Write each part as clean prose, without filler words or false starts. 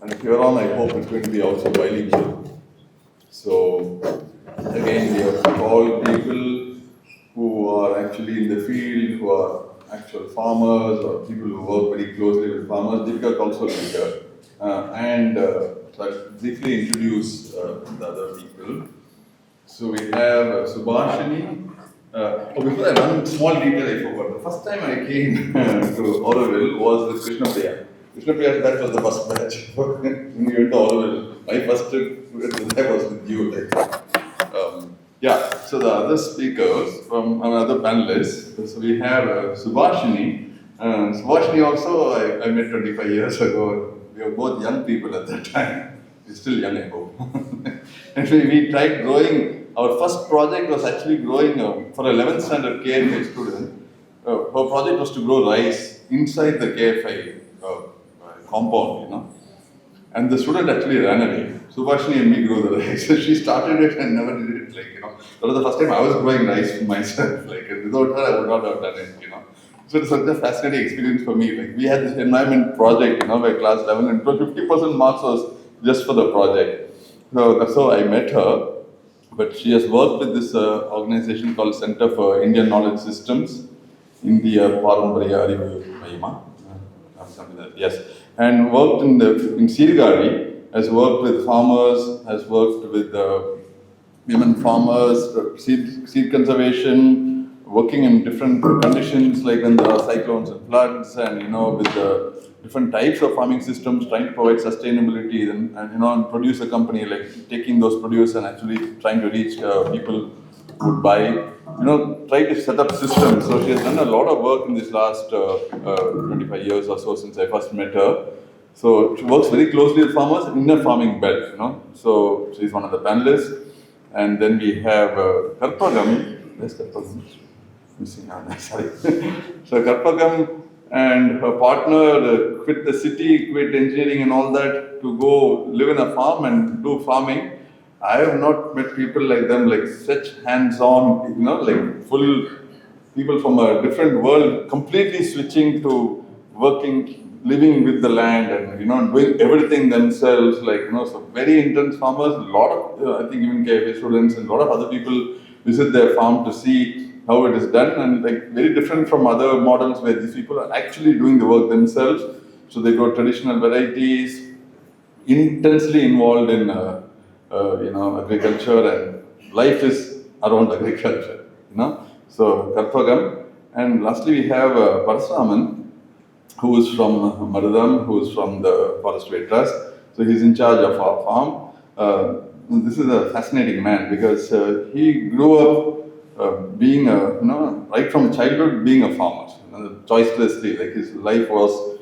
And here on, I hope it's going to be also bilingual. So, again, we have called people who are actually in the field, who are actual farmers or people who work very closely with farmers. Deepika also be here. So I'll briefly introduce the other people. So we have Subhashini. Before that, one small detail I forgot. The first time I came to Auroville was with Krishnapriya. Krishnapriya, that was the first batch. When we went to Auroville, my first trip that was with you. So the other speakers from another panelists. So we have Subhashini. Subhashini also I met 25 years ago. We were both young people at that time. We're still young, I hope. And we tried growing. Our first project was actually growing for 11th standard KFI student. Her project was to grow rice inside the KFI compound, And the student actually ran away. Subhashini and me grew the rice. So she started it and never did it. That was the first time I was growing rice myself. Without her, I would not have done it. So it was such a fascinating experience for me. We had this environment project, by class 11, and 50% marks was just for the project. So that's how I met her. But she has worked with this organization called Center for Indian Knowledge Systems, India Paramparya Arivu Mayama, something like that. Yes, and worked in Sirigari, has worked with farmers, has worked with women farmers, seed conservation, working in different conditions like when there are cyclones and floods, and with the different types of farming systems, trying to provide sustainability and produce a company, like taking those produce and actually trying to reach people who would buy, try to set up systems. So she has done a lot of work in this last 25 years or so since I first met her. So she works very closely with farmers in a farming belt, So she's one of the panelists. And then we have Karpagam. Where's Karpagam? Missing out, sorry. So Karpagam and her partner quit the city, quit engineering and all that to go live in a farm and do farming. I have not met people like them, such hands-on, full people from a different world, completely switching to working, living with the land and, doing everything themselves, so very intense farmers. A lot of, I think even KFA students and a lot of other people visit their farm to see how it is done, and very different from other models where these people are actually doing the work themselves. So they grow traditional varieties, intensely involved in agriculture, and life is around agriculture. So Karpagam, and lastly we have Parasuraman, who is from Marudam, who is from the Forestry Trust. So he's in charge of our farm. This is a fascinating man because he grew up being right from childhood being a farmer, choicelessly. His life was,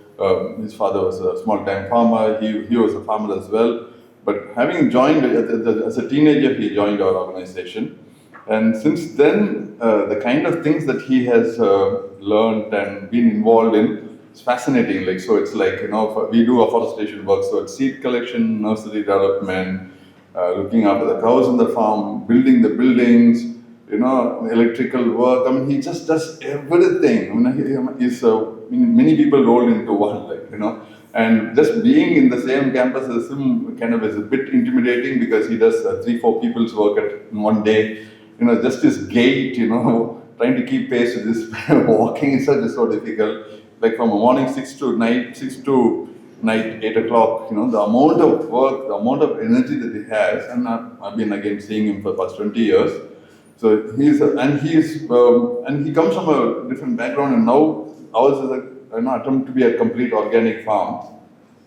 his father was a small-time farmer. He was a farmer as well. But having joined as a teenager, he joined our organization, and since then, the kind of things that he has learned and been involved in is fascinating. So it's we do afforestation work, so it's seed collection, nursery development, looking after the cows on the farm, building the buildings, electrical work. he just does everything. He's many people rolled into one, and just being in the same campus as him kind of is a bit intimidating because he does 3-4 people's work in one day. Just his gait, trying to keep pace with this walking is so difficult. From morning 6 to night 8 o'clock, the amount of work, the amount of energy that he has, and I've been again seeing him for the past 20 years. So he comes from a different background, and now ours is an attempt to be a complete organic farm,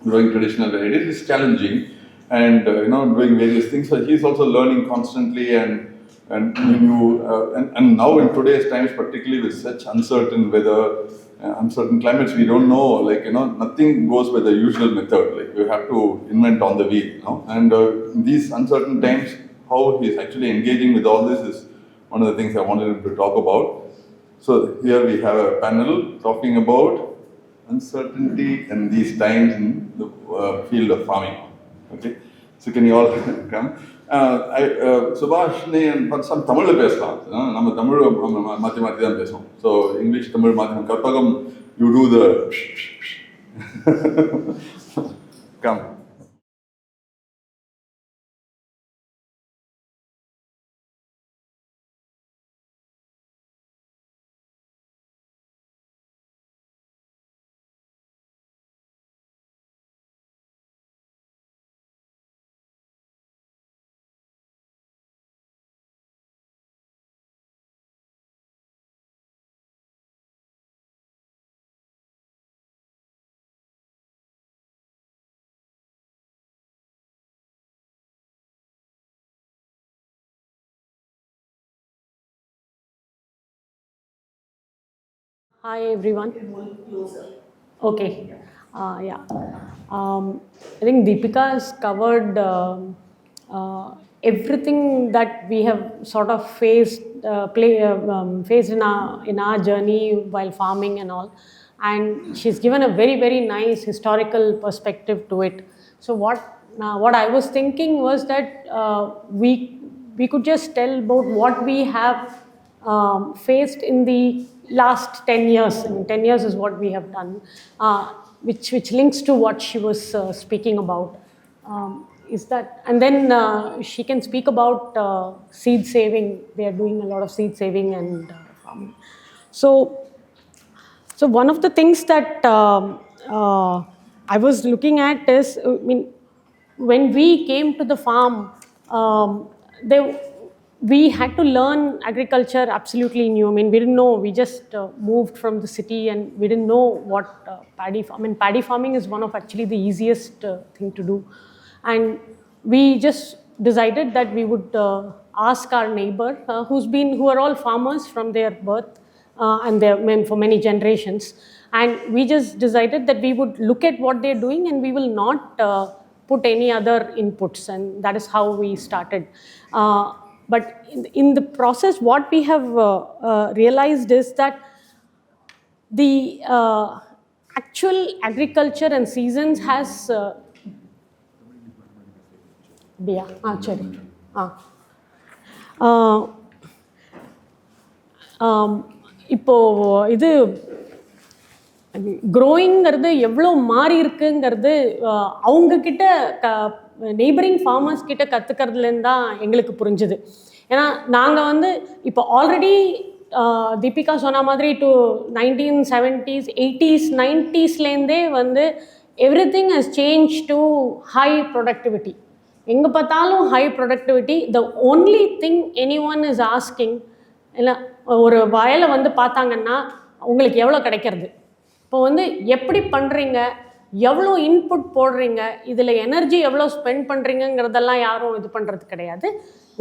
growing traditional varieties. It's challenging, and doing various things. So he's also learning constantly, and now in today's times, particularly with such uncertain weather, uncertain climates, we don't know. Nothing goes by the usual method. We have to invent on the wheel. And in these uncertain times, how he's actually engaging with all this is one of the things I wanted him to talk about. So here we have a panel talking about uncertainty in these times in the field of farming. Okay, so can you all come? Subhashini and some Tamil பேசலாம். நம்ம தமிழ் மாத்தி மாத்தி தான் பேசுவோம். So English Tamil மாத்தி Karpagam, you do the come. Hi everyone. Okay. Yeah. I think Deepika has covered everything that we have sort of faced faced in our journey while farming and all, and she's given a very nice historical perspective to it. So what I was thinking was that we could just tell about what we have faced in the last 10 years. I mean, 10 years is what we have done, which links to what she was speaking about. Is that, and then she can speak about seed saving. They are doing a lot of seed saving and farming. So one of the things that I was looking at is, I mean, when we came to the farm, we had to learn agriculture absolutely new. I mean, we didn't know. We just moved from the city, and we didn't know what paddy. I mean, paddy farming is one of actually the easiest thing to do, and we just decided that we would ask our neighbor, who are all farmers from their birth, and they're for many generations. And we just decided that we would look at what they're doing and we will not put any other inputs, and that is how we started. But in the process, what we have realized is that the actual agriculture and seasons has இப்போ இது க்ரோயிங்கிறது எவ்வளோ மாறி இருக்குங்கிறது அவங்கக்கிட்ட neighbouring farmers கிட்ட கற்றுக்கிறதுலேருந்து தான் எங்களுக்கு புரிஞ்சுது. ஏன்னா நாங்கள் இப்போ ஆல்ரெடி தீபிகா சொன்ன மாதிரி 1970s 80s 90ஸ்லேருந்தே everything has change to high productivity. எங்கே பார்த்தாலும் high productivity. The only thing anyone is asking, இல்லை ஒரு வயலை பார்த்தாங்கன்னா உங்களுக்கு எவ்வளோ கிடைக்கிறது, இப்போ எப்படி பண்ணுறீங்க, எவ்வளோ இன்புட் போடுறீங்க, இதில் எனர்ஜி எவ்வளோ ஸ்பெண்ட் பண்ணுறீங்கிறதெல்லாம் யாரும் இது பண்ணுறது கிடையாது.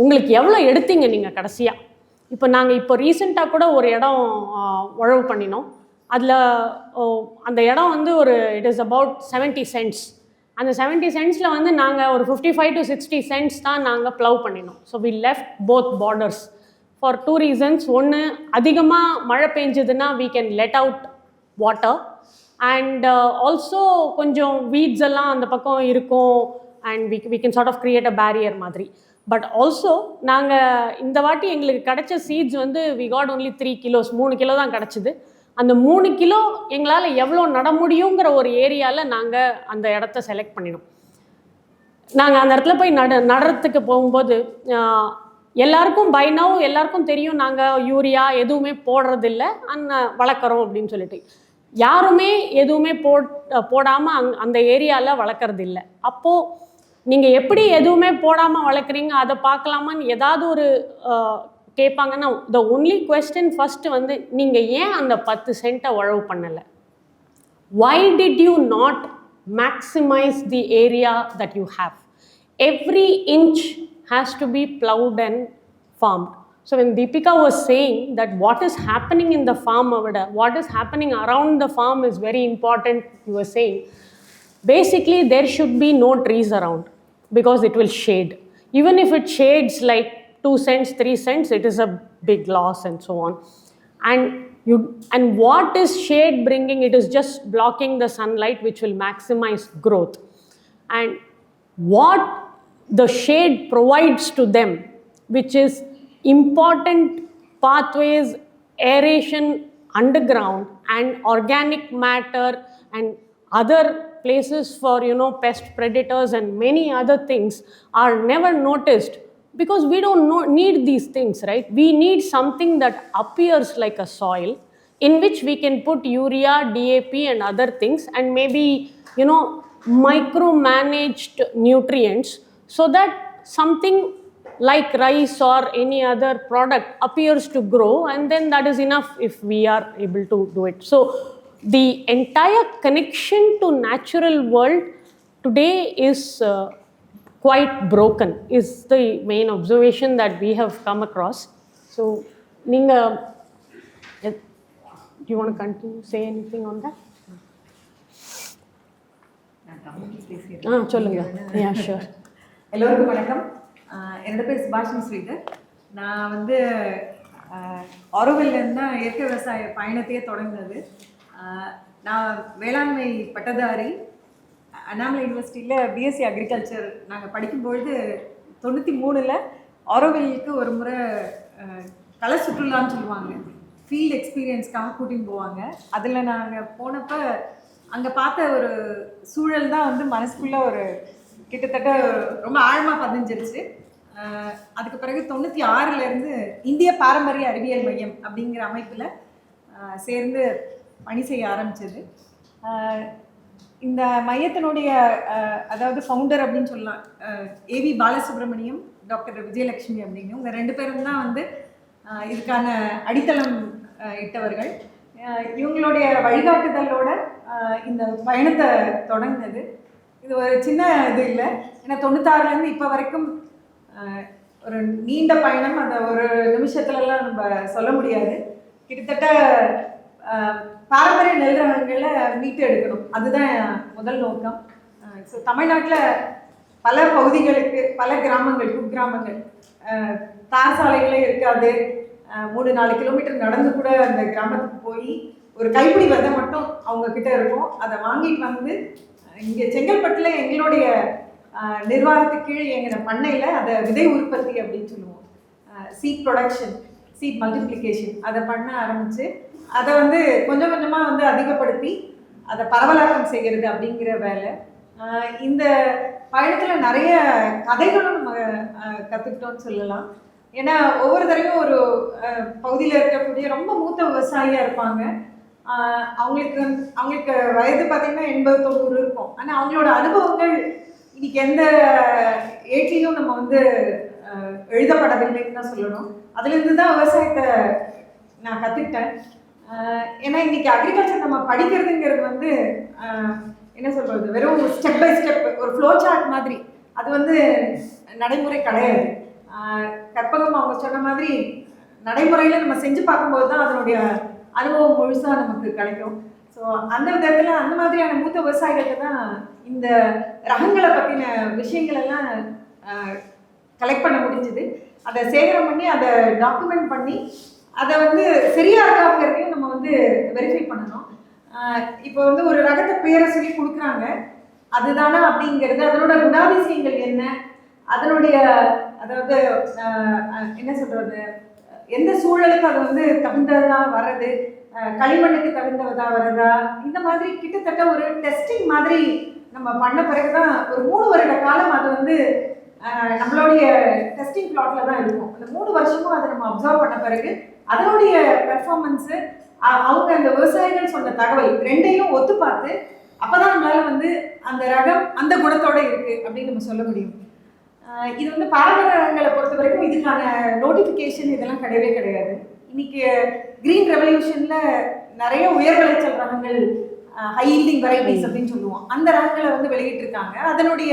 உங்களுக்கு எவ்வளோ எடுத்தீங்க நீங்கள் கடைசியாக. இப்போ ரீசெண்டாக கூட ஒரு இடம் உழவு பண்ணினோம். அதில் அந்த இடம் ஒரு இட் இஸ் அபவுட் 70 cents. அந்த 70 centஸில் நாங்கள் ஒரு 55 to 60 cents தான் நாங்கள் ப்ளவ் பண்ணினோம். So we left both borders for 2 reasons. ஒன்று, அதிகமாக மழை பெஞ்சதுன்னா we can let out water, and also கொஞ்சம் weeds எல்லாம் அந்த பக்கம் இருக்கும், and we can sort of create a barrier மாதிரி. பட் ஆல்சோ நாங்கள் இந்த வாட்டி எங்களுக்கு கிடைச்ச seeds we got only 3 kilos, 3 kilo தான் கிடச்சிது. அந்த 3 கிலோ எங்களால் எவ்வளோ நட முடியுங்கிற ஒரு ஏரியாவில் நாங்கள் அந்த இடத்த செலக்ட் பண்ணினோம். நாங்கள் அந்த இடத்துல போய் நடுறதுக்கு போகும்போது எல்லாருக்கும் பை நவ் எல்லாருக்கும் தெரியும் நாங்கள் யூரியா எதுவுமே போடுறதில்ல, வளர்க்குறோம் அப்படின்னு சொல்லிட்டு. யாருமே எதுவுமே போடாமல் அந்த ஏரியாவில் வளர்க்குறது இல்லை. அப்போது நீங்கள் எப்படி எதுவுமே போடாமல் வளர்க்குறீங்க அதை பார்க்கலாமான்னு ஏதாவது ஒரு கேட்பாங்கன்னா, த ஒன்லி கொஸ்டின் ஃபஸ்ட்டு நீங்கள் ஏன் அந்த 10 சென்ட்டை உழவு பண்ணலை? Why did you not maximize the area that you have? Every inch has to be plowed and farmed. So when Deepika was saying that what is happening in the farm, what is happening around the farm is very important, you were saying, basically there should be no trees around because it will shade. Even if it shades like 2 cents, 3 cents, it is a big loss and so on. And what is shade bringing? It is just blocking the sunlight, which will maximize growth. And what the shade provides to them, which is important pathways, aeration underground, and organic matter and other places for pest predators and many other things are never noticed, because we don't need these things, right? We need something that appears like a soil in which we can put urea, DAP and other things, and maybe micromanaged nutrients, so that something like rice or any other product appears to grow, and then that is enough if we are able to do it. So the entire connection to natural world today is quite broken, is the main observation that we have come across. So Do you want to continue, say anything on that? சொல்லுங்க. Yeah, sure. எல்லோருக்கும் வணக்கம். என்னோட பேர் சுபாஷினி ஸ்ரீதர். நான் வந்து ஆரோவில்லேருந்து தான் இயற்கை விவசாய பயணத்தையே தொடங்கினது. நான் வேளாண்மை பட்டதாரி. அண்ணாமலை யூனிவர்சிட்டியில் பிஎஸ்சி அக்ரிகல்ச்சர் நாங்கள் படிக்கும்பொழுது 93ல் ஆரோவில்லுக்கு ஒரு முறை கள சுற்றுலான்னு சொல்லுவாங்க, ஃபீல்டு எக்ஸ்பீரியன்ஸ்க்காக கூட்டின்னு போவாங்க. அதில் நாங்கள் போனப்போ அங்கே பார்த்த ஒரு சூழல் தான் வந்து மனசுக்குள்ளே ஒரு கிட்டத்தட்ட ரொம்ப ஆழமாக பதிஞ்சிருச்சு. அதுக்கு பிறகு 96லேருந்து இந்திய பாரம்பரிய அறிவியல் மையம் அப்படிங்கிற அமைப்பில் சேர்ந்து பணி செய்ய ஆரம்பித்தது. இந்த மையத்தினுடைய அதாவது ஃபவுண்டர் அப்படின்னு சொல்லலாம் ஏவி பாலசுப்ரமணியம், டாக்டர் விஜயலட்சுமி அப்படின்னு இவங்க 2 பேரும் தான் வந்து இதுக்கான அடித்தளம் இட்டவர்கள். இவங்களுடைய வழிகாட்டுதலோட இந்த பயணத்தை தொடங்கினது. இது ஒரு சின்ன இது இல்லை, ஏன்னா 96லேருந்து இப்போ வரைக்கும் ஒரு நீண்ட பயணம். அதை ஒரு நிமிஷத்துலலாம் நம்ம சொல்ல முடியாது. கிட்டத்தட்ட பாரம்பரிய நெல் ரகங்களை மீட்டு எடுக்கணும், அதுதான் முதல் நோக்கம். ஸோ தமிழ்நாட்டில் பல பகுதிகளுக்கு, பல கிராமங்கள், குக்கிராமங்கள் தார் சாலைகளே இருக்காது. 3-4 கிலோமீட்டர் நடந்து கூட அந்த கிராமத்துக்கு போய் ஒரு கைப்பிடி விதை மட்டும் அவங்கக்கிட்ட இருக்கும். அதை வாங்கிட்டு வந்து இங்கே செங்கல்பட்டில் எங்களுடைய நிர்வாகத்துக்கு கீழே எங்கள் பண்ணையில் அதை விதை உற்பத்தி அப்படின்னு சொல்லுவோம், சீட் ப்ரொடக்ஷன், சீட் மல்டிப்ளிகேஷன், அதை பண்ண ஆரம்பித்து அதை வந்து கொஞ்சம் கொஞ்சமாக வந்து அதிகப்படுத்தி அதை பரவலாக்கம் செய்கிறது அப்படிங்கிற வேலை. இந்த பயணத்தில் நிறைய கதைகளும் நம்ம கற்றுக்கிட்டோன்னு சொல்லலாம். ஏன்னா ஒவ்வொரு தடவையும் ஒரு பகுதியில் இருக்கக்கூடிய ரொம்ப மூத்த விவசாயியாக இருப்பாங்க. அவங்களுக்கு வயது பார்த்திங்கன்னா 80-90 இருக்கும். ஆனால் அவங்களோட அனுபவங்கள் இன்னைக்கு எந்த ஏட்லேயும் நம்ம வந்து எழுதப்படவில்லைன்னு தான் சொல்லணும். அதுலேருந்து தான் விவசாயத்தை நான் கற்றுக்கிட்டேன். ஏன்னா இன்றைக்கி அக்ரிகல்ச்சர் நம்ம படிக்கிறதுங்கிறது வந்து என்ன சொல்கிறது, வெறும் ஸ்டெப் பை ஸ்டெப் ஒரு ஃப்ளோ சார்ட் மாதிரி, அது வந்து நடைமுறை கிடையாது. கற்பகம் அவங்க சொன்ன மாதிரி நடைமுறையில் நம்ம செஞ்சு பார்க்கும்போது தான் அதனுடைய அனுபவம் முழுசாக நமக்கு கிடைக்கும். ஸோ அந்த விதத்தில் அந்த மாதிரியான மூத்த விவசாயிகளுக்கு தான் இந்த ரகங்களை பற்றின விஷயங்களெல்லாம் கலெக்ட் பண்ண முடிஞ்சுது. அதை சேகரம் பண்ணி அதை டாக்குமெண்ட் பண்ணி அதை வந்து சரியா இருக்காங்கிறதையும் நம்ம வந்து வெரிஃபை பண்ணணும். இப்போ வந்து ஒரு ரகத்தை பேரை சொல்லி கொடுக்குறாங்க, அதுதானா அப்படிங்கிறது, அதனோட குணாதிசயங்கள் என்ன, அதனுடைய அதாவது என்ன சொல்கிறது, எந்த சூழலுக்கு அது வந்து தகுந்ததாக வர்றது, களிமண்ணுக்கு தகுந்ததாக வர்றதா, இந்த மாதிரி கிட்டத்தட்ட ஒரு டெஸ்டிங் மாதிரி நம்ம பண்ண பிறகு தான் ஒரு 3 வருட காலம் அது வந்து நம்மளுடைய டெஸ்டிங் பிளாட்ல தான் இருக்கும். அந்த 3 வருஷமும் அதை நம்ம அப்சர்வ் பண்ண பிறகு அதனுடைய பெர்ஃபார்மன்ஸு, அவங்க அந்த விவசாயிகள் சொன்ன தகவல் 2ஐயும் ஒத்து பார்த்து அப்போதான் நம்மளால வந்து அந்த ரகம் அந்த குணத்தோடு இருக்குது அப்படின்னு நம்ம சொல்ல முடியும். இது வந்து பாரம்பரிய ரகங்களை பொறுத்த வரைக்கும் இதுக்கான நோட்டிஃபிகேஷன் இதெல்லாம் கிடையவே கிடையாது. இன்னைக்கு கிரீன் ரெவல்யூஷனில் நிறைய உயர் விளைச்சல் ரகங்கள், ஹை ஈல்டிங் வெரைட்டிஸ் அப்படின்னு சொல்லுவோம், அந்த ரகங்களை வந்து வெளியிட்டிருக்காங்க. அதனுடைய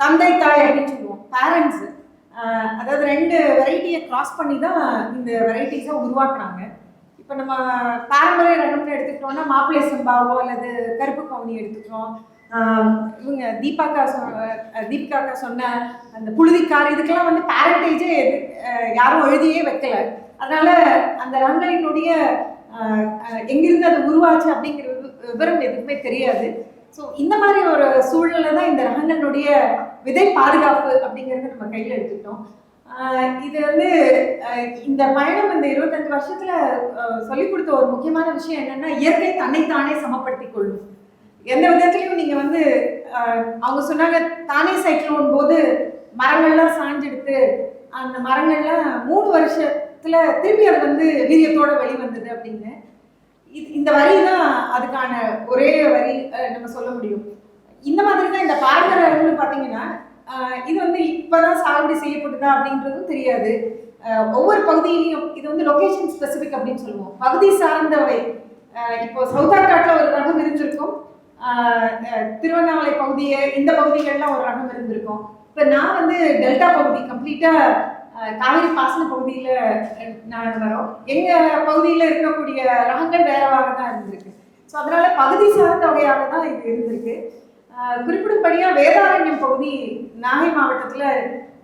தந்தை தாய் அப்படின்னு சொல்லுவோம், பேரண்ட்ஸு, அதாவது 2 வெரைட்டியை கிராஸ் பண்ணி தான் இந்த வெரைட்டிஸை உருவாக்குறாங்க. இப்போ நம்ம பாரம்பரிய ரகம்னு எடுத்துக்கிட்டோம்னா மாப்பிள்ளை சம்பாவோ அல்லது கருப்பு கவுனி எடுத்துக்கிறோம். இவங்க தீபிகாக்கா சொன்ன அந்த புழுதிக்கார், இதுக்கெல்லாம் வந்து பேரண்டேஜே யாரும் எழுதியே வைக்கல. அதனால அந்த ரகங்களினுடைய எங்கிருந்து அது உருவாச்சு அப்படிங்கிற விவரம் எதுவுமே தெரியாது. ஸோ இந்த மாதிரி ஒரு சூழலில் தான் இந்த ரகங்களுடைய விதை பாதுகாப்பு அப்படிங்கிறத நம்ம கையில் எடுத்துக்கிட்டோம். இது வந்து இந்த பயணம் இந்த 25 வருஷத்தில் சொல்லிக் கொடுத்த ஒரு முக்கியமான விஷயம் என்னென்னா, இயற்கை தன்னைத்தானே சமப்படுத்தி கொள்ளும். எந்த விதத்துலையும் நீங்கள் வந்து அவங்க சொன்னாங்க தானே சைக்ளோன் போது மரங்கள்லாம் சாஞ்செடுத்து அந்த மரங்கள்லாம் 3 வருஷத்தில் திருப்பி அது வந்து வீரியத்தோடு வெளிவந்தது அப்படின்னு. இந்த வரி தான் அதுக்கான ஒரே வரி நம்ம சொல்ல முடியும். இந்த மாதிரி தான் இந்த பாரம்பரியம்னு பார்த்தீங்கன்னா இது வந்து இப்போதான் சாகுபடி செய்யப்படுதா அப்படின்றதும் தெரியாது. ஒவ்வொரு பகுதியிலையும் இது வந்து லொகேஷன் ஸ்பெசிஃபிக் அப்படின்னு சொல்லுவோம், பகுதி சார்ந்தவை. இப்போ சவுத்தார்காட்டில் ஒரு ரகம் இருந்திருக்கும், திருவண்ணாமலை பகுதியை இந்த பகுதிகள்லாம் ஒரு ரகம் இருந்திருக்கும். இப்போ நான் வந்து டெல்டா பகுதி கம்ப்ளீட்டாக காவிரி பாசன பகுதியில் நான் வரோம். எங்கள் பகுதியில் இருக்கக்கூடிய ரகங்கள் வேறவாக தான் இருந்திருக்கு. ஸோ அதனால பகுதி சார்ந்த வகையாக தான் இது இருந்திருக்கு. குறிப்பிடும்படியாக வேதாரண்யம் பகுதி நாகை மாவட்டத்தில்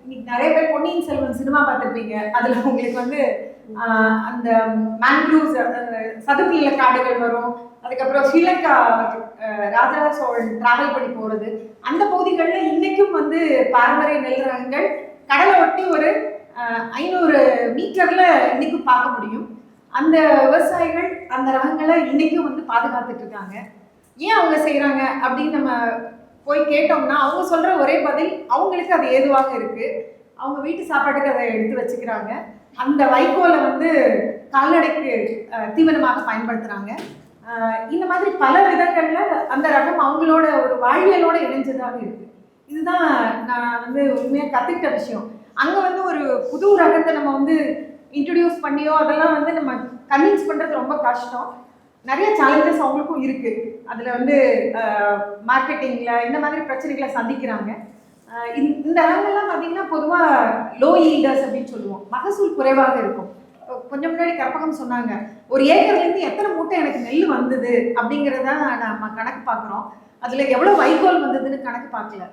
இன்னைக்கு நிறைய பேர் பொன்னியின் செல்வன் சினிமா பார்த்துருப்பீங்க. அதில் உங்களுக்கு வந்து அந்த மேங்க்ரூவ்ஸ் சதுப்பு நில காடுகள் வரும். அதுக்கப்புறம் ஸ்ரீலங்கா ராஜராஜ சோழன் டிராவல் பண்ணி போகிறது, அந்த பகுதிகளில் இன்னைக்கும் வந்து பாரம்பரிய நெல் ரகங்கள் கடலை ஒட்டி ஒரு 500 மீட்டர்ல இன்னைக்கும் பார்க்க முடியும். அந்த விவசாயிகள் அந்த ரகங்களை இன்னைக்கும் வந்து பாதுகாத்துட்டு இருக்காங்க. ஏன் அவங்க செய்யறாங்க அப்படின்னு நம்ம போய் கேட்டோம்னா அவங்க சொல்ற ஒரே பதில், அவங்களுக்கு அது ஏதுவாக இருக்கு, அவங்க வீட்டு சாப்பாட்டுக்கு அதை எடுத்து வச்சுக்கிறாங்க, அந்த வைக்கோலை வந்து கால்நடைக்கு தீவனமாக பயன்படுத்துறாங்க. இந்த மாதிரி பல விதங்கள்ல அந்த ரகம் அவங்களோட ஒரு வாழ்வியலோட இணைஞ்சதாக இருக்கு. இதுதான் நான் வந்து உண்மையாக கற்றுக்கிட்ட விஷயம். அங்கே வந்து ஒரு புது ரகத்தை நம்ம வந்து இன்ட்ரடியூஸ் பண்ணியோ அதெல்லாம் வந்து நம்ம கன்வின்ஸ் பண்ணுறது ரொம்ப கஷ்டம். நிறைய சேலஞ்சஸ் அவங்களுக்கும் இருக்குது. அதில் வந்து மார்க்கெட்டிங்கில் இந்த மாதிரி பிரச்சனைகளை சந்திக்கிறாங்க. இந்த ரகங்கள்லாம் பார்த்தீங்கன்னா பொதுவாக லோ ஈல்டர்ஸ் அப்படின்னு சொல்லுவோம், மகசூல் குறைவாக இருக்கும். கொஞ்சம் முன்னாடி கற்பகம் சொன்னாங்க, ஒரு ஏக்கர்லேருந்து எத்தனை மூட்டை எனக்கு நெல் வந்தது அப்படிங்கிறத நம்ம கணக்கு பார்க்குறோம். அதில் எவ்வளோ வைக்கோல் வந்ததுன்னு கணக்கு பார்க்கல.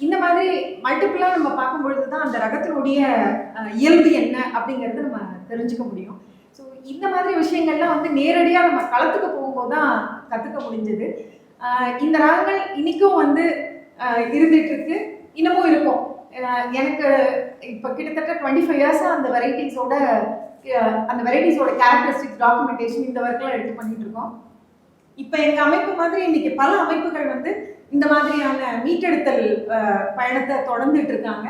இந்த மாதிரி மல்டிப்புளாக நம்ம பார்க்கும்பொழுது தான் அந்த ரகத்தினுடைய இயல்பு என்ன அப்படிங்கிறது நம்ம தெரிஞ்சுக்க முடியும். ஸோ இந்த மாதிரி விஷயங்கள்லாம் வந்து நேரடியாக நம்ம களத்துக்கு போகும்போது தான் கற்றுக்க முடிஞ்சது. இந்த ரகங்கள் இன்றைக்கும் வந்து இருந்துட்டு இருக்கு, இன்னமும் இருக்கும். எனக்கு இப்போ கிட்டத்தட்ட 25 இயர்ஸாக அந்த வெரைட்டிஸோட கேரக்டரிஸ்டிக்ஸ் டாக்குமெண்டேஷன் இந்த ஒர்க்கெலாம் எடுத்து பண்ணிட்டு இருக்கோம். இப்போ எங்கள் அமைப்பு மாதிரி இன்னைக்கு பல அமைப்புகள் வந்து இந்த மாதிரியான மீட்டெடுத்தல் பயணத்தை தொடர்ந்துட்டு இருக்காங்க.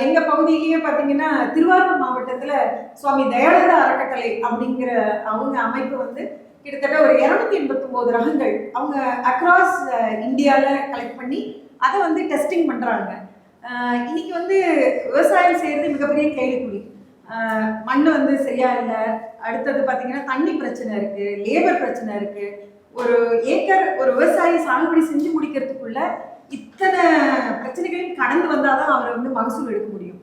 எங்கள் பகுதியிலேயே பார்த்தீங்கன்னா திருவாரூர் மாவட்டத்தில் சுவாமி தயானந்த அறக்கட்டளை அப்படிங்கிற அவங்க அமைப்பு வந்து கிட்டத்தட்ட ஒரு 289 ரகங்கள் அவங்க அக்ராஸ் இந்தியாவில் கலெக்ட் பண்ணி அதை வந்து டெஸ்டிங் பண்ணுறாங்க. இன்னைக்கு வந்து விவசாயம் செய்கிறது மிகப்பெரிய கேள்விக்குறி. மண் வந்து சரியா இல்லை, அடுத்தது பார்த்தீங்கன்னா தண்ணி பிரச்சனை இருக்குது, லேபர் பிரச்சனை இருக்குது. ஒரு ஏக்கர் ஒரு விவசாயி சாகுபடி செஞ்சு முடிக்கிறதுக்குள்ள இத்தனை பிரச்சனைகளையும் கடந்து வந்தால் தான் அவரை வந்து மகசூல் எடுக்க முடியும்.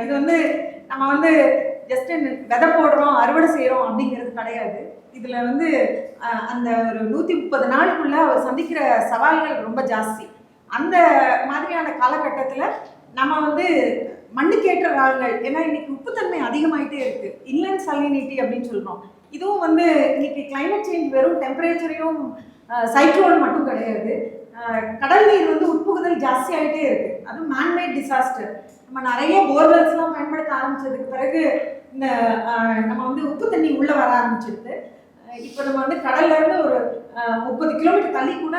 இது வந்து நம்ம வந்து ஜஸ்ட் விதை போடுறோம் அறுவடை செய்கிறோம் அப்படிங்கிறது கிடையாது. இதில் வந்து அந்த ஒரு 130 நாளுக்குள்ள அவர் சந்திக்கிற சவால்கள் ரொம்ப ஜாஸ்தி. அந்த மாதிரியான காலகட்டத்தில் நம்ம வந்து மண்ணுக்கேற்ற ரகங்கள், ஏன்னா இன்னைக்கு உப்புத்தன்மை அதிகமாயிட்டே இருக்கு, இன்லேண்ட் சலினிட்டி அப்படின்னு சொல்றோம். இதுவும் வந்து இன்னைக்கு கிளைமேட் சேஞ்ச் வெறும் டெம்பரேச்சரையும் சைக்ளோன் மட்டும் கிடையாது, கடல் நீர் வந்து உட்புகுதல் ஜாஸ்தி ஆகிட்டே இருக்கு. அதுவும் மேன்மேட் டிசாஸ்டர். நம்ம நிறைய போர்வெல்ஸ்லாம் பயன்படுத்த ஆரம்பிச்சதுக்கு பிறகு இந்த நம்ம வந்து உப்பு தண்ணி உள்ள வர ஆரம்பிச்சிருக்கு. இப்போ நம்ம வந்து கடல்ல இருந்து ஒரு 30 கிலோமீட்டர் தள்ளி கூட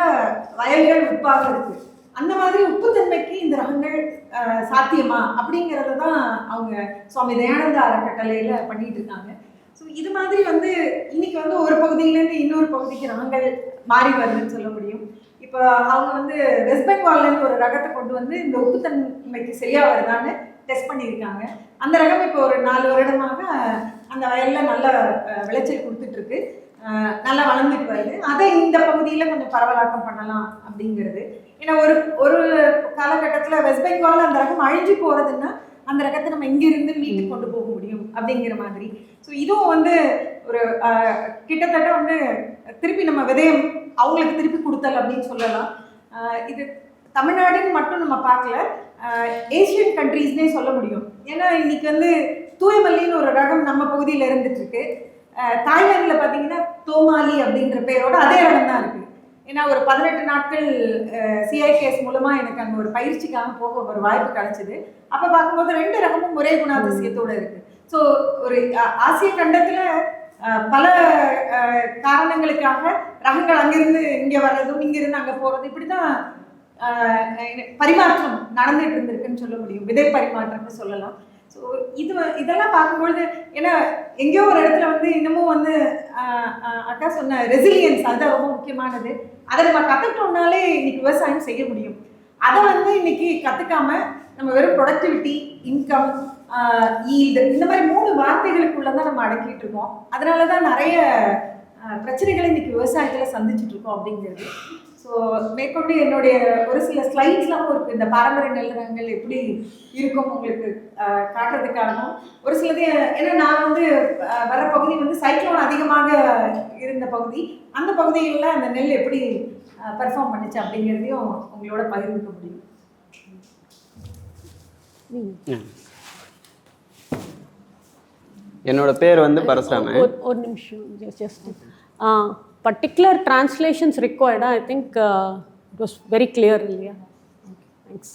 வயல்கள் உப்பாக இருக்கு. அந்த மாதிரி உப்புத்தன்மைக்கு இந்த ரகங்கள் சாத்தியமா அப்படிங்கிறத தான் அவங்க சுவாமி தயானந்த அறக்கட்டளையில் பண்ணிட்டு இருக்காங்க. ஸோ இது மாதிரி வந்து இன்னைக்கு வந்து ஒரு பகுதியிலேருந்து இன்னொரு பகுதிக்கு ரகங்கள் மாறி வருதுன்னு சொல்ல முடியும். இப்போ அவங்க வந்து வெஸ்ட் பெங்கால்லேருந்து ஒரு ரகத்தை கொண்டு வந்து இந்த உப்புத்தன்மைக்கு சரியா வருதான்னு டெஸ்ட் பண்ணியிருக்காங்க. அந்த ரகம் இப்போ ஒரு 4 வருடமாக அந்த வயலில் நல்ல விளைச்சல் கொடுத்துட்ருக்கு, நல்லா வளர்ந்துட்டு வருது. அதை இந்த பகுதியில் கொஞ்சம் பரவலாக்கம் பண்ணலாம் அப்படிங்கிறது. ஏன்னா ஒரு காலகட்டத்தில் வெஸ்ட் பெங்கால் அந்த ரகம் அழிஞ்சு போகிறதுன்னா அந்த ரகத்தை நம்ம இங்கிருந்து மீட்டு கொண்டு போக முடியும் அப்படிங்கிற மாதிரி. ஸோ இதுவும் வந்து ஒரு கிட்டத்தட்ட வந்து திருப்பி நம்ம விதயம் அவங்களுக்கு திருப்பி கொடுத்தல் அப்படின்னு சொல்லலாம். இது தமிழ்நாடுன்னு மட்டும் நம்ம பார்க்கல, ஏசியன் கண்ட்ரீஸ்னே சொல்ல முடியும். ஏன்னா இன்னைக்கு வந்து தூயமல்லின்னு ஒரு ரகம் நம்ம பகுதியில் இருந்துட்டு இருக்கு. தாய்லாந்தில் பார்த்தீங்கன்னா தோமாலி அப்படின்ற பேரோட அதே ரகம் தான் இருக்குது. ஏன்னா ஒரு 18 நாட்கள் சிஐகேஎஸ் மூலமாக எனக்கு அங்கே ஒரு பயிற்சிக்காக போக ஒரு வாய்ப்பு கிடைச்சிது. அப்போ பார்க்கும்போது 2 ரகமும் ஒரே குணாதிசயத்தோடு இருக்குது. ஸோ ஒரு ஆசிய கண்டத்தில் பல காரணங்களுக்காக ரகங்கள் அங்கிருந்து இங்கே வர்றதும் இங்கிருந்து அங்கே போகிறது இப்படி தான் பரிமாற்றம் நடந்துட்டு இருந்திருக்குன்னு சொல்ல முடியும், விதை பரிமாற்றம்னு சொல்லலாம். ஸோ இதெல்லாம் பார்க்கும்பொழுது ஏன்னா எங்கேயோ ஒரு இடத்துல வந்து இன்னமும் வந்து அக்கா சொன்ன ரெசிலியன்ஸ் அதுதான் ரொம்ப முக்கியமானது. அதை நம்ம கற்றுக்கிட்டோம்னாலே இன்னைக்கு விவசாயம் செய்ய முடியும். அதை வந்து இன்னைக்கு கற்றுக்காம நம்ம வெறும் ப்ரொடக்டிவிட்டி, இன்கம், ஈல்டு இந்த மாதிரி 3 வார்த்தைகளுக்குள்ள தான் நம்ம அடக்கிட்டு இருக்கோம். அதனால தான் நிறைய பிரச்சனைகளை இன்னைக்கு விவசாயத்தில் சந்திச்சுட்டு இருக்கோம் அப்படிங்கிறது. ஸோ மேற்கொண்டு என்னுடைய ஒரு சில ஸ்லைட்ஸ்லாம் இருக்குது, இந்த பாரம்பரிய நெல் ரகங்கள் எப்படி இருக்கும் உங்களுக்கு காட்டுறதுக்காகவும். ஒரு சிலது ஏன்னா நான் வந்து வர பகுதி வந்து சைக்ளோன் அதிகமாக இருந்த பகுதி, அந்த பகுதிகளில் அந்த நெல் எப்படி பெர்ஃபார்ம் பண்ணிச்சு அப்படிங்கிறதையும் உங்களோட பகிர்ந்துக்க முடியும். என்னோட பேர் வந்து பரசுராமன். ஒரு நிமிஷம், ஜஸ்ட் பர்டிகுலர் டிரான்ஸ்லேஷன்ஸ் ரிக்வயர்டா? I think it was very clear இல்லையா? தேங்க்ஸ்.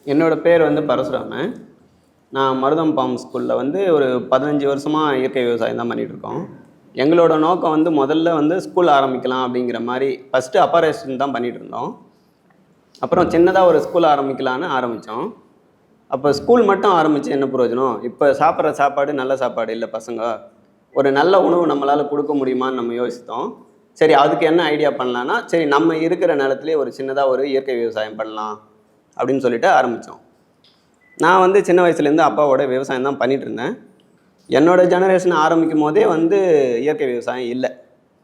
என்னோட பேர் வந்து பரசுராமன். நான் மருதம் ஃபார்ம் ஸ்கூலில் வந்து ஒரு 15 வருஷமாக இயற்கை விவசாயம் தான் பண்ணிகிட்ருக்கோம். எங்களோட நோக்கம் வந்து முதல்ல வந்து ஸ்கூல் ஆரம்பிக்கலாம் அப்படிங்கிற மாதிரி ஃபஸ்ட்டு அப்பரேஷன் தான் பண்ணிகிட்டு இருந்தோம். அப்புறம் சின்னதாக ஒரு ஸ்கூல் ஆரம்பிக்கலான்னு ஆரம்பித்தோம். அப்போ ஸ்கூல் மட்டும் ஆரம்பித்து என்ன பிரயோஜனம்? இப்போ சாப்பிட்ற சாப்பாடு நல்ல சாப்பாடு இல்லை, பசங்க ஒரு நல்ல உணவு நம்மளால் கொடுக்க முடியுமான்னு நம்ம யோசித்தோம். சரி, அதுக்கு என்ன ஐடியா பண்ணலான்னா, சரி நம்ம இருக்கிற நிலத்துலேயே ஒரு சின்னதாக ஒரு இயற்கை விவசாயம் பண்ணலாம் அப்படின்னு சொல்லிட்டு ஆரம்பித்தோம். நான் வந்து சின்ன வயசுலேருந்து அப்பாவோட விவசாயம் தான் பண்ணிகிட்டு இருந்தேன். என்னோடய ஜெனரேஷன் ஆரம்பிக்கும் போதே வந்து இயற்கை விவசாயம் இல்லை,